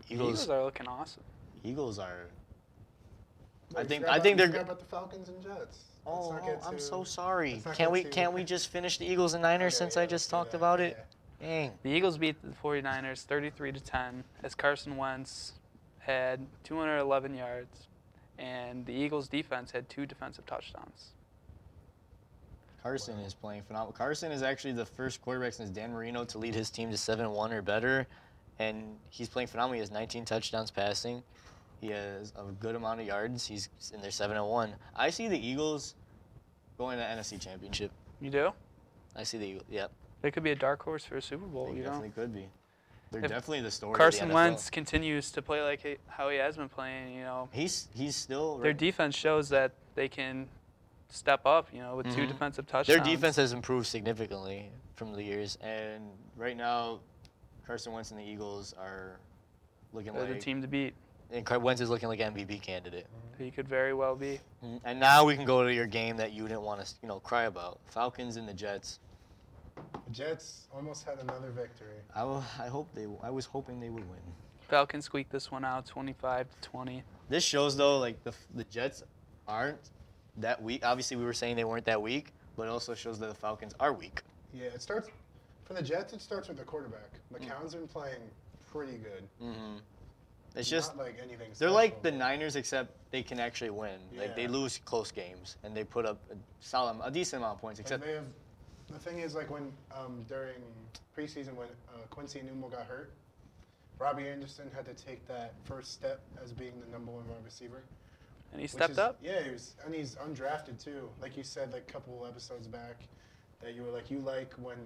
Eagles are looking awesome. Eagles are. Wait, I think they're. about the Falcons and Jets. Oh, I'm so sorry. Can't we just finish the Eagles and Niners since I just talked about it? Dang. The Eagles beat the 49ers 33-10 as Carson Wentz had 211 yards, and the Eagles defense had 2 defensive touchdowns. Carson is playing phenomenal. Carson is actually the first quarterback since Dan Marino to lead his team to 7-1 or better, and he's playing phenomenal. He has 19 touchdowns passing. He has a good amount of yards. He's in their 7-1. I see the Eagles going to the NFC Championship. You do? I see the Eagles. Yep. They could be a dark horse for a Super Bowl. They you definitely could be. They're If definitely the story. Carson of the NFL. Wentz continues to play like how he has been playing. You know, he's still. Their defense shows that they can step up. You know, with 2 defensive touchdowns. Their defense has improved significantly from the years, and right now, Carson Wentz and the Eagles are looking They're like the team to beat. And Wentz is looking like MVP candidate. He could very well be. And now we can go to your game that you didn't want to, cry about. Falcons and the Jets. The Jets almost had another victory. I was hoping they would win. Falcons squeaked this one out, 25-20. This shows though, like the Jets aren't that weak. Obviously, we were saying they weren't that weak, but it also shows that the Falcons are weak. Yeah, it starts for the Jets. It starts with the quarterback. McCown's been playing pretty good. It's just not like anything. They're like the Niners, except they can actually win. Yeah. Like they lose close games, and they put up a decent amount of points. Except the thing is, like when during preseason when Quincy Enunwa got hurt, Robbie Anderson had to take that first step as being the #1 wide receiver. And he stepped up. Yeah, and he's undrafted too. Like you said, like a couple episodes back, that you were like you like when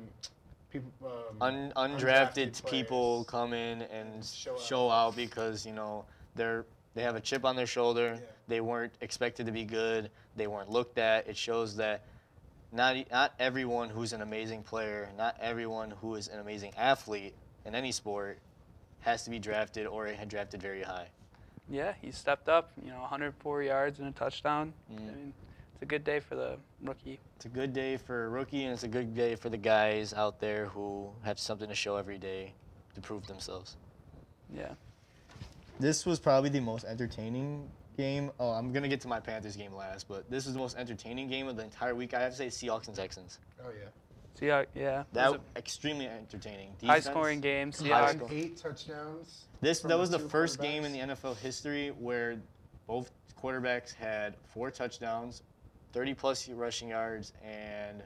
people undrafted people come in and show out because they have a chip on their shoulder. Yeah. They weren't expected to be good. They weren't looked at. It shows that not everyone who's an amazing player, not everyone who is an amazing athlete in any sport has to be drafted or drafted very high. Yeah, he stepped up. 104 yards and a touchdown. I mean, it's a good day for the rookie. It's a good day for a rookie, and it's a good day for the guys out there who have something to show every day to prove themselves. Yeah. This was probably the most entertaining game. Oh, I'm going to get to my Panthers game last, but this was the most entertaining game of the entire week. I have to say Seahawks and Texans. Oh, yeah. Seahawks, yeah. That was extremely entertaining. High-scoring game. Seahawks. 8 touchdowns. That was the first game in the NFL history where both quarterbacks had 4 touchdowns, 30-plus rushing yards, and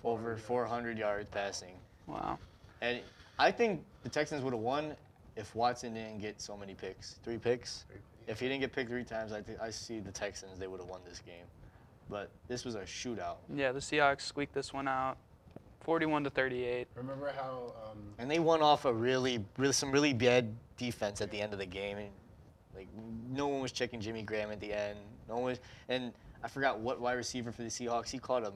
over 400 yards passing. Wow. And I think the Texans would have won if Watson didn't get so many picks. 3 picks. If he didn't get picked 3 times, I see the Texans, they would have won this game. But this was a shootout. Yeah, the Seahawks squeaked this one out, 41-38. Remember how? And they won off some really bad defense at the end of the game. And, like no one was checking Jimmy Graham at the end. No one was, and I forgot what wide receiver for the Seahawks. He caught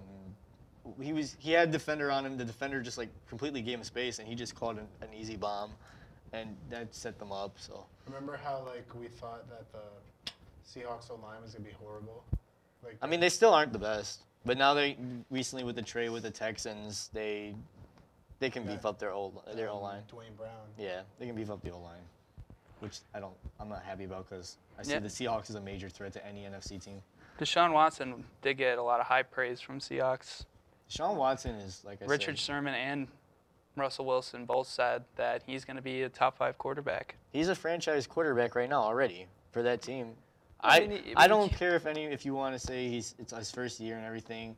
he had a defender on him. The defender just like completely gave him space, and he just caught an easy bomb, and that set them up. So. Remember how like we thought that the Seahawks O-line was gonna be horrible? Like. I mean, they still aren't the best, but now they recently with the trade with the Texans, they can beef up their O-line. Dwayne Brown. Yeah, they can beef up the O-line. which I'm not happy about because I see the Seahawks as a major threat to any NFC team. Deshaun Watson did get a lot of high praise from Seahawks. Deshaun Watson is, like I said. Richard Sherman and Russell Wilson both said that he's going to be a top 5 quarterback. He's a franchise quarterback right now already for that team. I don't care if you want to say it's his first year and everything.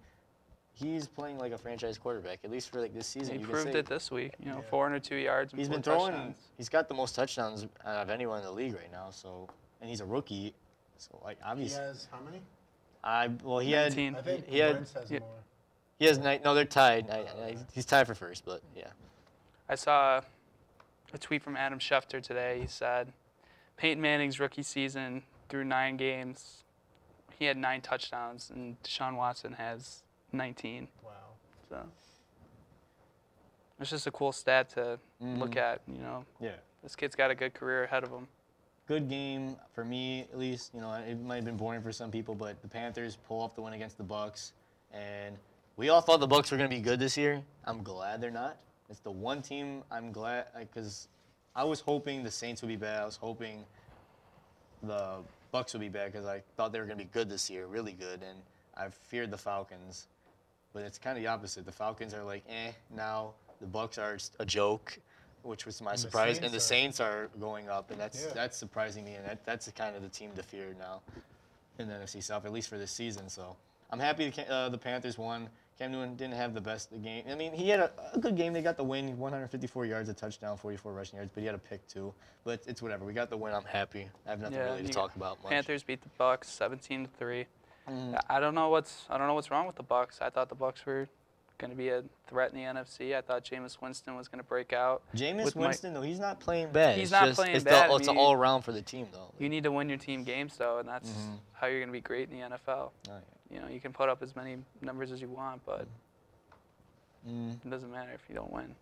He's playing like a franchise quarterback, at least for like this season. He proved it this week. 402 yards and he's 4 been throwing. touchdowns. He's got the most touchdowns out of anyone in the league right now. So, and he's a rookie. So, like obviously. He has how many? He 19. I think he had. Wentz has more. He has 9. No, they're tied. He's tied for first, but yeah. I saw a tweet from Adam Schefter today. He said, Peyton Manning's rookie season through 9 games, he had 9 touchdowns, and Deshaun Watson has 19. Wow. So it's just a cool stat to look at, you know. Yeah. This kid's got a good career ahead of him. Good game for me, at least. You know, it might have been boring for some people, but the Panthers pull off the win against the Bucs, and we all thought the Bucs were going to be good this year. I'm glad they're not. It's the one team I'm glad, because I was hoping the Saints would be bad. I was hoping the Bucs would be bad because I thought they were going to be good this year, really good, and I feared the Falcons. But it's kind of the opposite. The Falcons are like, now. The Bucs are a joke, which was my surprise, and the Saints are going up, and that's surprising me, and that's kind of the team to fear now in the NFC South, at least for this season. So I'm happy the Panthers won. Cam Newton didn't have the best game. I mean, he had a good game. They got the win, 154 yards, a touchdown, 44 rushing yards, but he had a pick too. But it's whatever. We got the win. I'm happy. I have nothing really to talk about much. Panthers beat the Bucs 17-3. I don't know what's wrong with the Bucs. I thought the Bucs were going to be a threat in the NFC. I thought Jameis Winston was going to break out. Jameis Winston, though, he's not playing bad. He's not playing bad. It's all around for the team, though. You need to win your team games, though, and that's how you're going to be great in the NFL. Oh, yeah. You know, you can put up as many numbers as you want, but it doesn't matter if you don't win.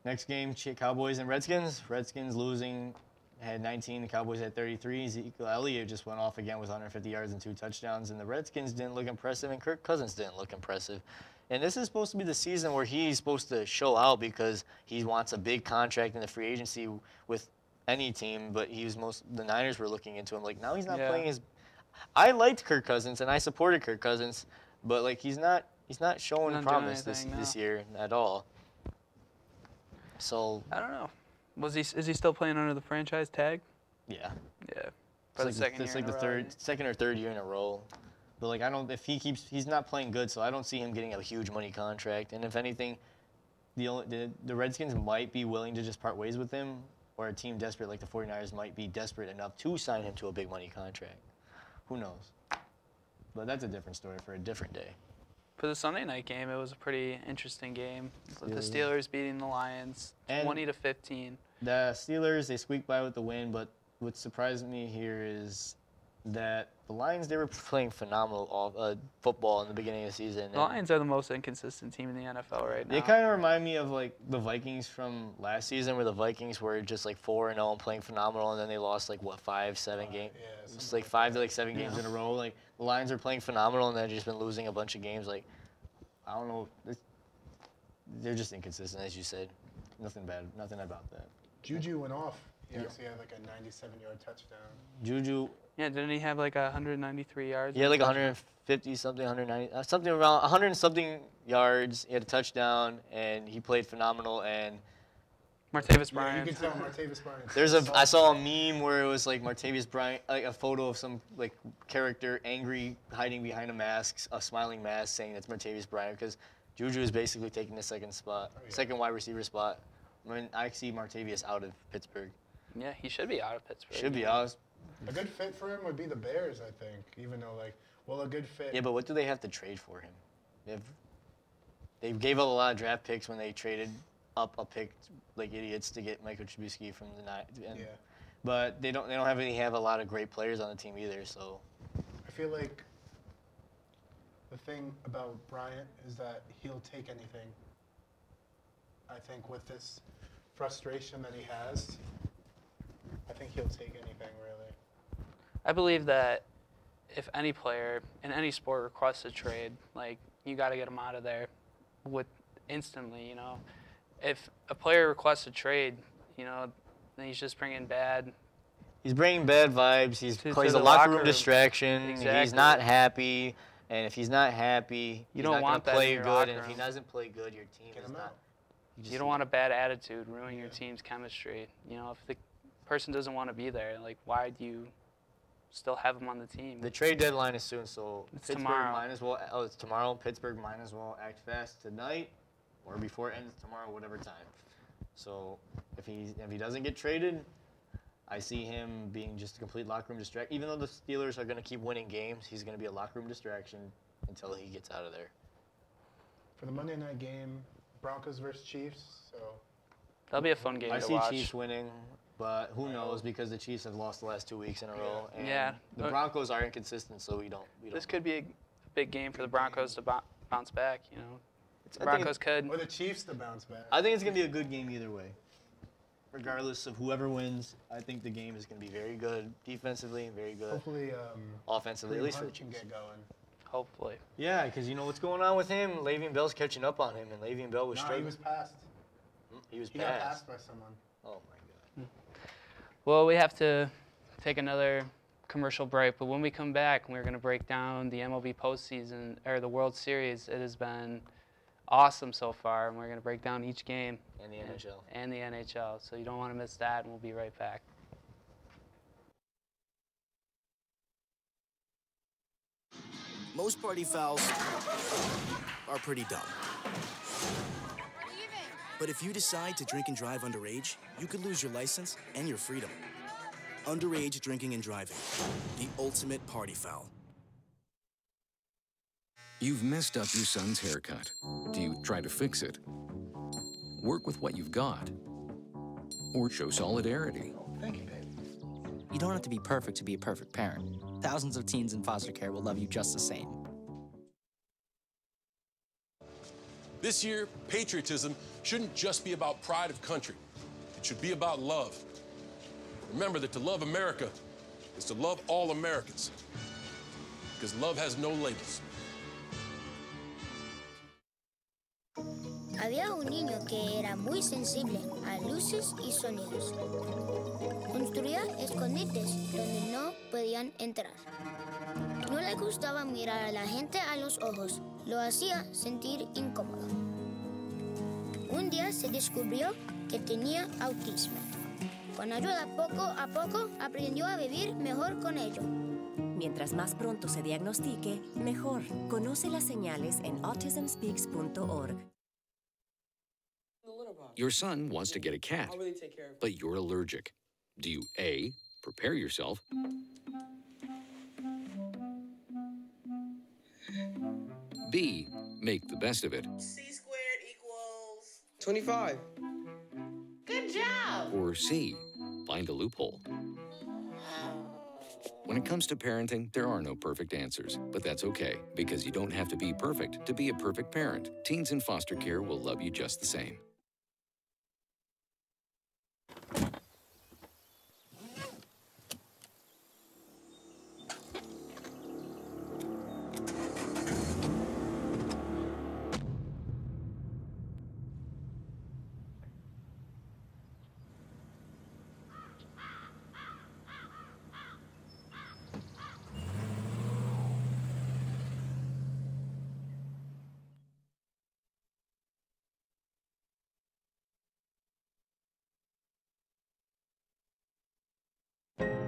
Next game, Cowboys and Redskins. Redskins losing, had 19. The Cowboys had 33. Ezekiel Elliott just went off again with 150 yards and 2 touchdowns, and the Redskins didn't look impressive, and Kirk Cousins didn't look impressive. And this is supposed to be the season where he's supposed to show out because he wants a big contract in the free agency with any team, but the Niners were looking into him. Like, now he's not playing his. I liked Kirk Cousins and I supported Kirk Cousins, but like he's not showing promise this year at all. So I don't know. Is he still playing under the franchise tag? Yeah. Yeah. For the second year it's like the second or third year in a row. But like he's not playing good, so I don't see him getting a huge money contract. And if anything, the Redskins might be willing to just part ways with him, or a team desperate like the 49ers might be desperate enough to sign him to a big money contract. Who knows? But that's a different story for a different day. For the Sunday night game, it was a pretty interesting game. The Steelers beating the Lions 20-15. The Steelers, they squeaked by with the win, but what surprised me here is that the Lions, they were playing phenomenal football in the beginning of the season. The Lions are the most inconsistent team in the NFL right now. They kind of remind me of like the Vikings from last season, where the Vikings were just like 4-0 and playing phenomenal, and then they lost like 5-7 games. Yeah, it's like 5 to 7 games in a row. Like the Lions are playing phenomenal, and they've just been losing a bunch of games. Like I don't know, they're just inconsistent, as you said. Nothing about that. Juju went off. He actually had like a 97-yard touchdown. Juju. Yeah, didn't he have like 193 yards? He had like 150 something, 190, something around 100 something yards. He had a touchdown, and he played phenomenal. And Martavis Bryant. Yeah, you can tell Martavis Bryant. I saw a meme where it was like Martavis Bryant, like a photo of some like character angry hiding behind a mask, a smiling mask, saying it's Martavis Bryant, because Juju is basically taking the second wide receiver spot. I mean, I see Martavis out of Pittsburgh. Yeah, he should be out of Pittsburgh. Should be out. A good fit for him would be the Bears, I think. Even though, a good fit. Yeah, but what do they have to trade for him? They gave up a lot of draft picks when they traded up a pick like idiots to get Michael Trubisky from the Niners. Yeah. But they don't have a lot of great players on the team either. So I feel like the thing about Bryant is that he'll take anything. I think with this frustration that he has, I think he'll take anything, really. I believe that if any player in any sport requests a trade, like, you got to get him out of there instantly, you know. If a player requests a trade, you know, then he's just bringing bad He's bringing bad vibes. He's To a the locker room room. distraction. Exactly. He's not happy, and if he's not happy, You he's don't not want gonna that in play your good. locker And if he room. doesn't play good, your team is not. You don't want a bad attitude ruining your team's chemistry. You know, if the person doesn't want to be there, like, why do you still have him on the team? The trade deadline is soon, so It's Pittsburgh tomorrow. might as well. Oh, it's tomorrow. Pittsburgh might as well act fast tonight, or before it ends tomorrow, whatever time. So if he doesn't get traded, I see him being just a complete locker room distraction. Even though the Steelers are going to keep winning games, he's going to be a locker room distraction until he gets out of there. For the Monday night game, Broncos versus Chiefs. So That'll be a fun game I to see watch. Chiefs winning, but who knows, because the Chiefs have lost the last 2 weeks in a row. And Yeah. the Broncos are inconsistent, so we don't. This could be a big game for the Broncos to bounce back. You know, the I think Broncos could. or the Chiefs to bounce back. I think it's going to be a good game either way. Regardless of whoever wins, I think the game is going to be very good defensively and very good Hopefully, offensively, at least for the can Chiefs. get going. Hopefully. Yeah, because you know what's going on with him. Le'Veon Bell's catching up on him, and Le'Veon Bell was No, straight. he was passed. He was He got passed. passed by someone. Oh my God. Well, we have to take another commercial break, but when we come back, we're going to break down the MLB postseason or the World Series. It has been awesome so far, and we're going to break down each game. And the NHL. And the NHL. So you don't want to miss that, and we'll be right back. Most party fouls are pretty dumb. But if you decide to drink and drive underage, you could lose your license and your freedom. Underage drinking and driving, the ultimate party foul. You've messed up your son's haircut. Do you try to fix it? Work with what you've got? Or show solidarity? Thank you, babe. You don't have to be perfect to be a perfect parent. Thousands of teens in foster care will love you just the same. This year, patriotism shouldn't just be about pride of country. It should be about love. Remember that to love America is to love all Americans. Because love has no labels. Había un niño que era muy sensible a luces y sonidos. Construía escondites donde no podían entrar. No le gustaba mirar a la gente a los ojos. Lo hacía sentir incómodo. Un día se descubrió que tenía autismo. Con ayuda, poco a poco, aprendió a vivir mejor con ello. Mientras más pronto se diagnostique, mejor. Conoce las señales en autismspeaks.org. Your son wants to get a cat, but you're allergic. Do you A, prepare yourself, B, make the best of it, C squared equals 25. Good job. or C, find a loophole? When it comes to parenting, there are no perfect answers, but that's okay, because you don't have to be perfect to be a perfect parent. Teens in foster care will love you just the same.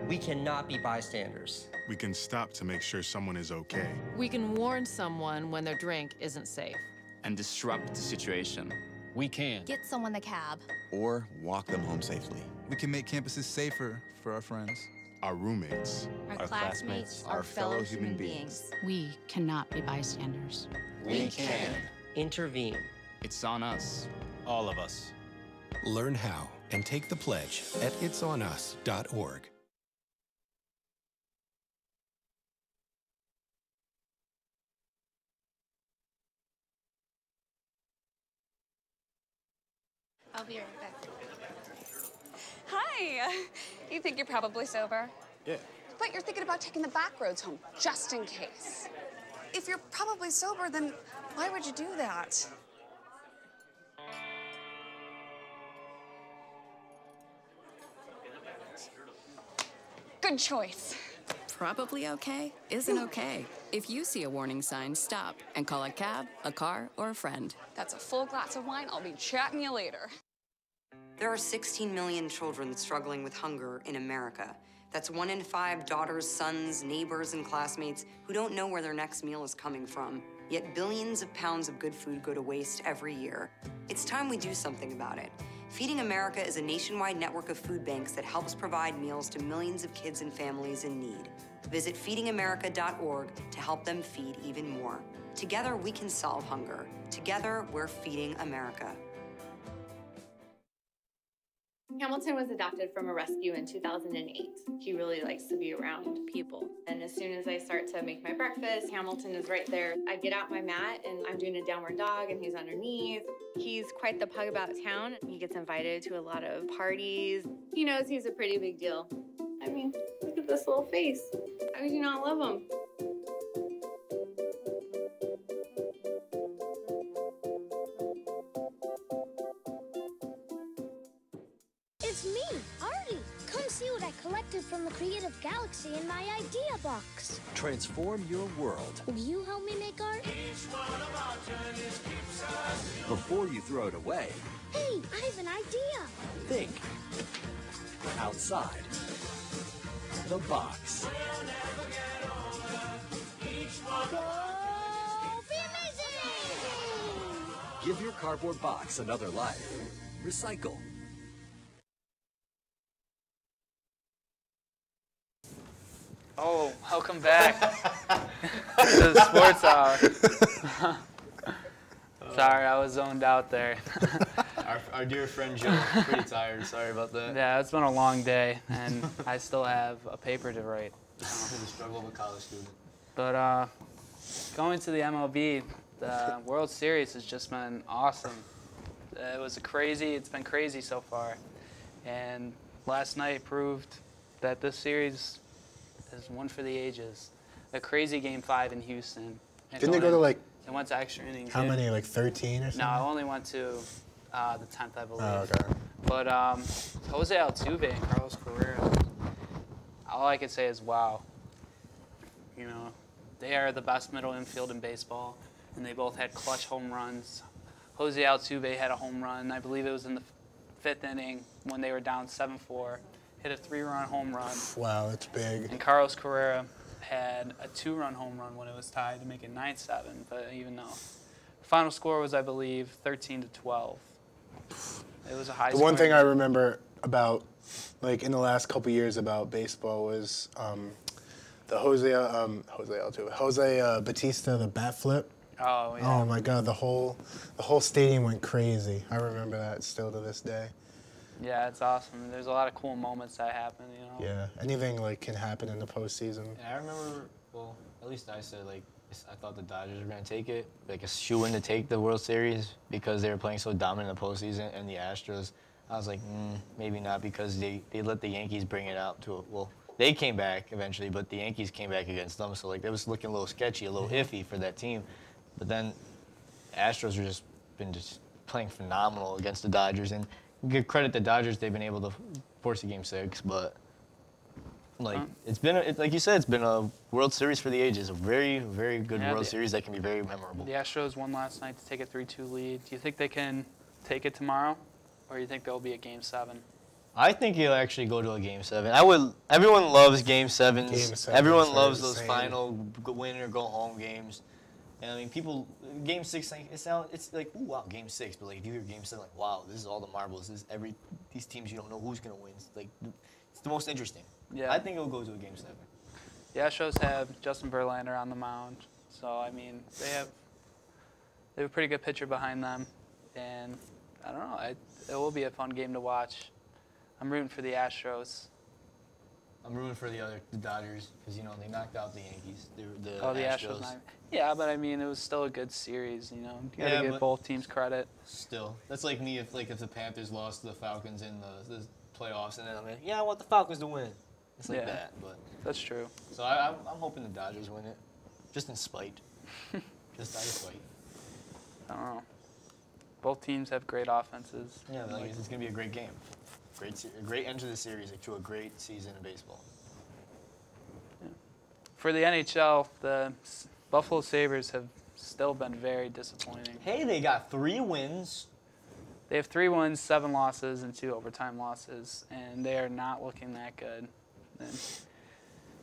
We cannot be bystanders. We can stop to make sure someone is okay. We can warn someone when their drink isn't safe. And disrupt the situation. We can. Get someone a cab. Or walk them home safely. We can make campuses safer for our friends. Our roommates. Our classmates, our fellow human beings. We cannot be bystanders. We can. Intervene. It's on us. All of us. Learn how and take the pledge at itsonus.org. I'll be right back. Hi. You think you're probably sober? Yeah. But you're thinking about taking the back roads home, just in case. If you're probably sober, then why would you do that? Good choice. Probably okay isn't okay. If you see a warning sign, stop and call a cab, a car, or a friend. That's a full glass of wine. I'll be chatting you later. There are 16 million children struggling with hunger in America. That's 1 in 5 daughters, sons, neighbors, and classmates who don't know where their next meal is coming from. Yet billions of pounds of good food go to waste every year. It's time we do something about it. Feeding America is a nationwide network of food banks that helps provide meals to millions of kids and families in need. Visit feedingamerica.org to help them feed even more. Together, we can solve hunger. Together, we're feeding America. Hamilton was adopted from a rescue in 2008. He really likes to be around people. And as soon as I start to make my breakfast, Hamilton is right there. I get out my mat and I'm doing a downward dog and he's underneath. He's quite the pug about town. He gets invited to a lot of parties. He knows he's a pretty big deal. I mean, look at this little face. How could you not love him? It's me, Artie. Come see what I collected from the Creative Galaxy in my idea box. Transform your world. Will you help me make art? Before you throw it away, Hey, I have an idea. think outside the box. Go be amazing! Give your cardboard box another life. Recycle. Oh, welcome back to the Sports Hour. Sorry, I was zoned out there. Our dear friend Joe, pretty tired. Sorry about that. Yeah, it's been a long day, and I still have a paper to write. The struggle of a college student. But going to the MLB, the World Series has just been awesome. It's been crazy so far. And last night proved that this series is one for the ages. A crazy Game 5 in Houston. Didn't they go to like... It went to extra innings. How many, like 13 or something? No, I only went to the 10th, I believe. Oh, okay. But Jose Altuve and Carlos Correa, all I could say is wow. You know, they are the best middle infield in baseball, and they both had clutch home runs. Jose Altuve had a home run, I believe it was in the 5th inning when they were down 7-4, hit a 3-run home run. Wow, that's big. And Carlos Correa had a 2-run home run when it was tied to make it 9-7, but even though. The final score was, I believe, 13-12. It was a high The one thing I remember about, like, in the last couple years about baseball was the Jose Batista, the bat flip. Oh, yeah. Oh, my God, the whole stadium went crazy. I remember that still to this day. Yeah, it's awesome. There's a lot of cool moments that happen, you know. Yeah, anything, like, can happen in the postseason. Yeah, I remember, well, at least I said, like, I thought the Dodgers were going to take it, like a shoo-in to take the World Series because they were playing so dominant in the postseason, and the Astros, I was like, maybe not, because they let the Yankees bring it out to it. Well, they came back eventually, but the Yankees came back against them, so, like, it was looking a little sketchy, a little iffy for that team. But then the Astros were just playing phenomenal against the Dodgers, and give credit to the Dodgers, they've been able to force a Game 6, but like it's been, like you said, it's been a World Series for the ages, a very, very good World Series that can be very memorable. The Astros won last night to take a 3-2 lead. Do you think they can take it tomorrow, or do you think there'll be a Game 7? I think he'll actually go to a Game 7. Everyone loves Game 7s. Game 7s Everyone are loves those insane. final win or go home games. And I mean, people, Game 6, it's like, ooh, wow, Game 6. But like, if you hear Game 7, like, wow, this is all the marbles. This is these teams you don't know who's gonna win. It's like, it's the most interesting. Yeah. I think it'll go to a Game 7. The Astros have Justin Verlander on the mound, so I mean, they have a pretty good pitcher behind them, and I don't know, it will be a fun game to watch. I'm rooting for the Astros. I'm rooting for the Dodgers because, you know, they knocked out the Yankees. The Astros. Yeah, but I mean, it was still a good series, you know. You gotta give both teams credit. Still, that's like me if the Panthers lost to the Falcons in the playoffs, and then I'm like, yeah, I want the Falcons to win. It's like that, but that's true. So I'm hoping the Dodgers win it, just in spite. Just out of spite. I don't know. Both teams have great offenses. Yeah, like, it's gonna be a great game. A great end to the series, like, to a great season of baseball. for the NHL, the Buffalo Sabres have still been very disappointing. Hey, they got 3 wins. They have 3 wins, 7 losses, and 2 overtime losses, and they are not looking that good. And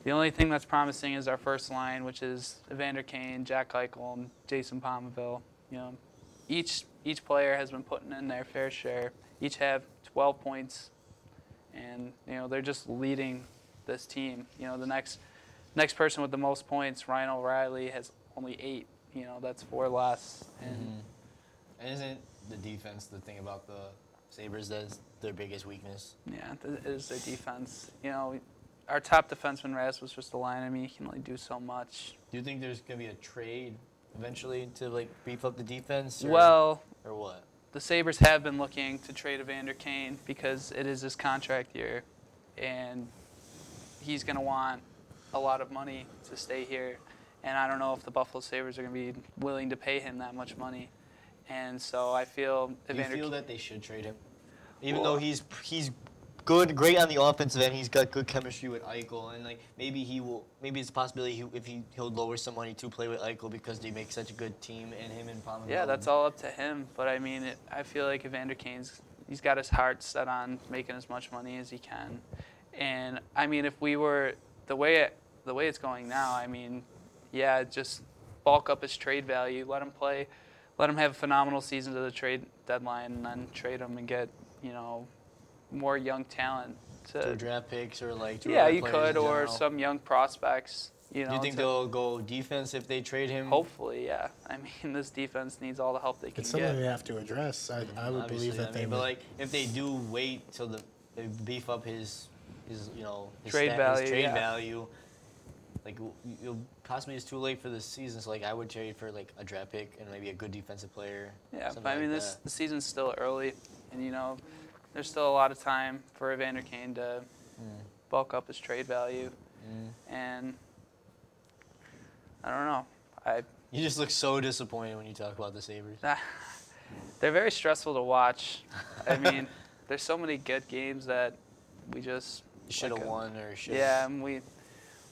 the only thing that's promising is our first line, which is Evander Kane, Jack Eichel, and Jason Pominville. You know, each player has been putting in their fair share. Each have 12 points, and you know they're just leading this team. You know, the next person with the most points, Ryan O'Reilly, has only 8. You know, that's 4 less. And And isn't the defense the thing about the Sabres that's their biggest weakness? yeah, it is their defense. You know, our top defenseman Rasmus Ristolainen, he can only do so much. Do you think there's gonna be a trade eventually to like beef up the defense? Or what? The Sabres have been looking to trade Evander Kane because it is his contract year, and he's going to want a lot of money to stay here. And I don't know if the Buffalo Sabres are going to be willing to pay him that much money. And so I feel Evander. Do you feel that they should trade him, even though he's good, great on the offensive end. He's got good chemistry with Eichel, and like maybe it's a possibility he'll lower some money to play with Eichel because they make such a good team, and him and Pominville. Yeah, that's all up to him. But I mean, I feel like Evander he's got his heart set on making as much money as he can. And I mean, if we were the way it's going now, I mean, yeah, just bulk up his trade value, let him play, let him have a phenomenal season to the trade deadline, and then trade him and get more young talent to draft picks or like you could, or some young prospects. Do you think they'll go defense if they trade him? Hopefully, yeah. I mean, this defense needs all the help they can get. It's something they have to address. I would believe that they. But like, if they do wait till they beef up his trade value, like possibly it's too late for this season. So like, I would trade for like a draft pick and maybe a good defensive player. Yeah, but I mean, the season's still early, and there's still a lot of time for Evander Kane to bulk up his trade value. And I don't know. You just look so disappointed when you talk about the Sabres. They're very stressful to watch. I mean, there's so many good games that we just should have won or should. Yeah, and we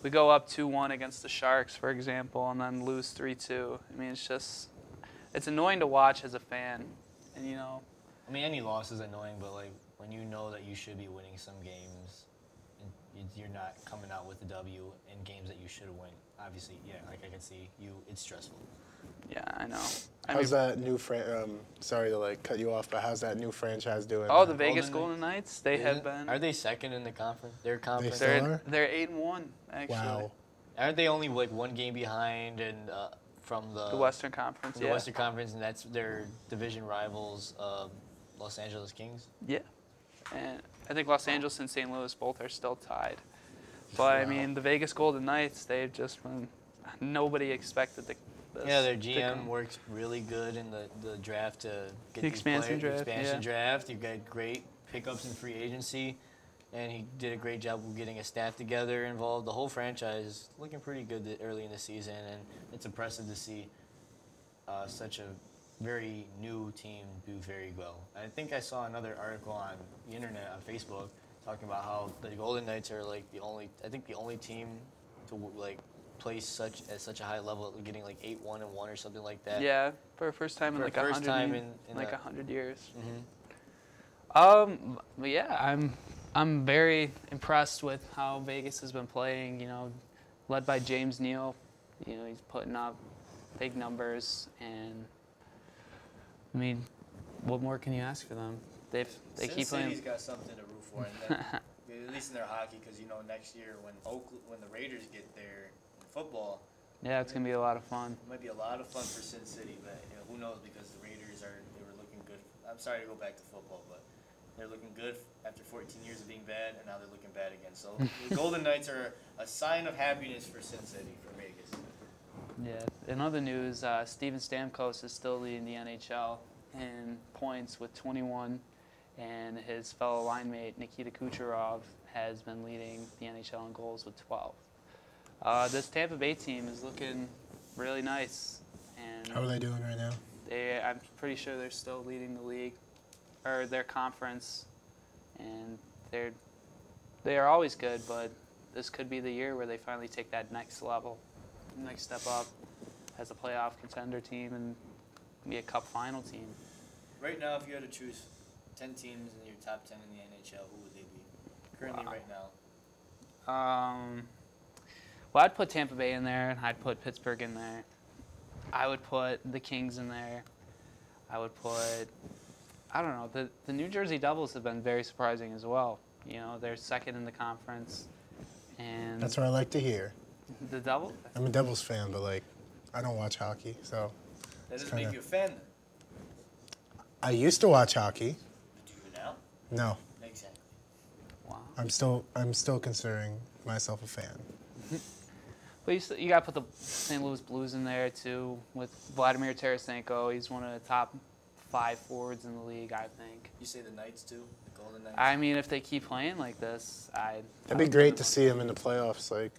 go up 2-1 against the Sharks, for example, and then lose 3-2. I mean, it's annoying to watch as a fan, and I mean, any loss is annoying, but like when you know that you should be winning some games, and you're not coming out with a W in games that you should win. Obviously, yeah, like I can see it's stressful. Yeah, I know. How's that new sorry to like cut you off, but how's that new franchise doing? Oh, the Vegas Golden Knights. They have been. Are they second in the conference? Their conference. They're 8-1 actually. Wow. Aren't they only like 1 game behind and from the Western Conference? The Western Conference, and that's their division rivals, Los Angeles Kings. Yeah, and I think Los Angeles and St. Louis both are still tied. But I mean, the Vegas Golden Knights, they've just been. Nobody expected this. Yeah, their GM works really good in the draft to get the expansion draft. You've got great pickups in free agency, and he did a great job of getting a staff together involved. The whole franchise is looking pretty good early in the season, and it's impressive to see such a very new team do very well. I think I saw another article on the internet, on Facebook, talking about how the Golden Knights are like the only team to like play at such a high level, getting like 8-1-1 or something like that. Yeah, for the first time in like 100 years. Mm-hmm. But yeah, I'm very impressed with how Vegas has been playing. Led by James Neal. He's putting up big numbers, and I mean, what more can you ask for them? They keep playing. City's got something to root for, at least in their hockey, because next year when the Raiders get there in football. Yeah, it's gonna be a lot of fun. It might be a lot of fun for Sin City, but who knows, because the Raiders they were looking good. I'm sorry to go back to football, but they're looking good after 14 years of being bad, and now they're looking bad again. So the Golden Knights are a sign of happiness for Sin City, for Vegas. Yeah. In other news, Steven Stamkos is still leading the NHL in points with 21, and his fellow line mate Nikita Kucherov has been leading the NHL in goals with 12. This Tampa Bay team is looking really nice. And how are they doing right now? I'm pretty sure they're still leading the league, or their conference, and they are always good, but this could be the year where they finally take that next level, next step up as a playoff contender team and be a cup final team. Right now, if you had to choose 10 teams in your top 10 in the NHL, who would they be? Currently, right now. Well, I'd put Tampa Bay in there, and I'd put Pittsburgh in there. I would put the Kings in there. I would put, I don't know, the New Jersey Devils have been very surprising as well. You know, they're second in the conference, and That's what I like to hear. the Devils. I'm a Devils fan, but like, I don't watch hockey, so. That doesn't make you a fan, then. I used to watch hockey. Do you now? No. Exactly. Wow. I'm still considering myself a fan. But you got to put the St. Louis Blues in there, too, with Vladimir Tarasenko. He's one of the top 5 forwards in the league, I think. You say the Knights, too? The Golden Knights? I mean, if they keep playing like this, It'd be great to see him in the playoffs. Like,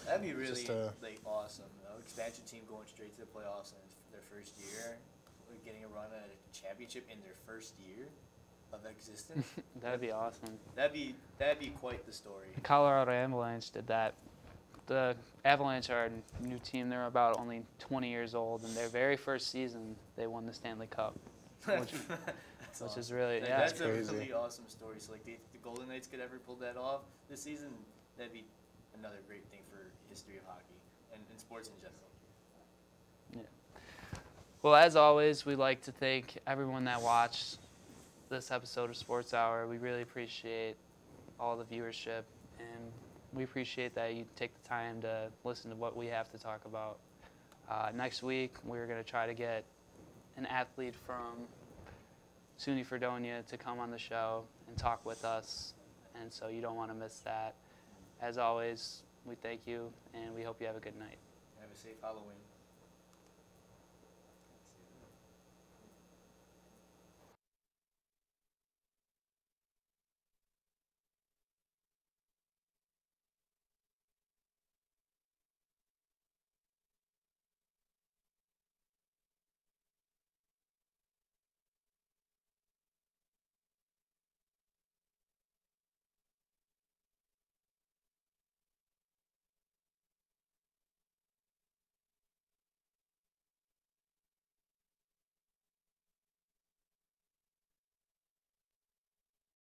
that'd be really just, like awesome. Expansion team going straight to the playoffs in their first year, getting a run at a championship in their first year of existence. That'd be awesome. That'd be quite the story. The Colorado Avalanche did that. The Avalanche are a new team. They're about only 20 years old, and their very first season, they won the Stanley Cup, which awesome. is really, That's yeah. a really awesome story. So, like, if the Golden Knights could ever pull that off this season, that'd be another great thing for history of hockey and sports in general. Yeah. Well, as always, we'd like to thank everyone that watched this episode of Sports Hour. We really appreciate all the viewership, and we appreciate that you take the time to listen to what we have to talk about. Next week, we're going to try to get an athlete from SUNY Fredonia to come on the show and talk with us, and so you don't want to miss that. As always, we thank you, and we hope you have a good night. Have a safe Halloween.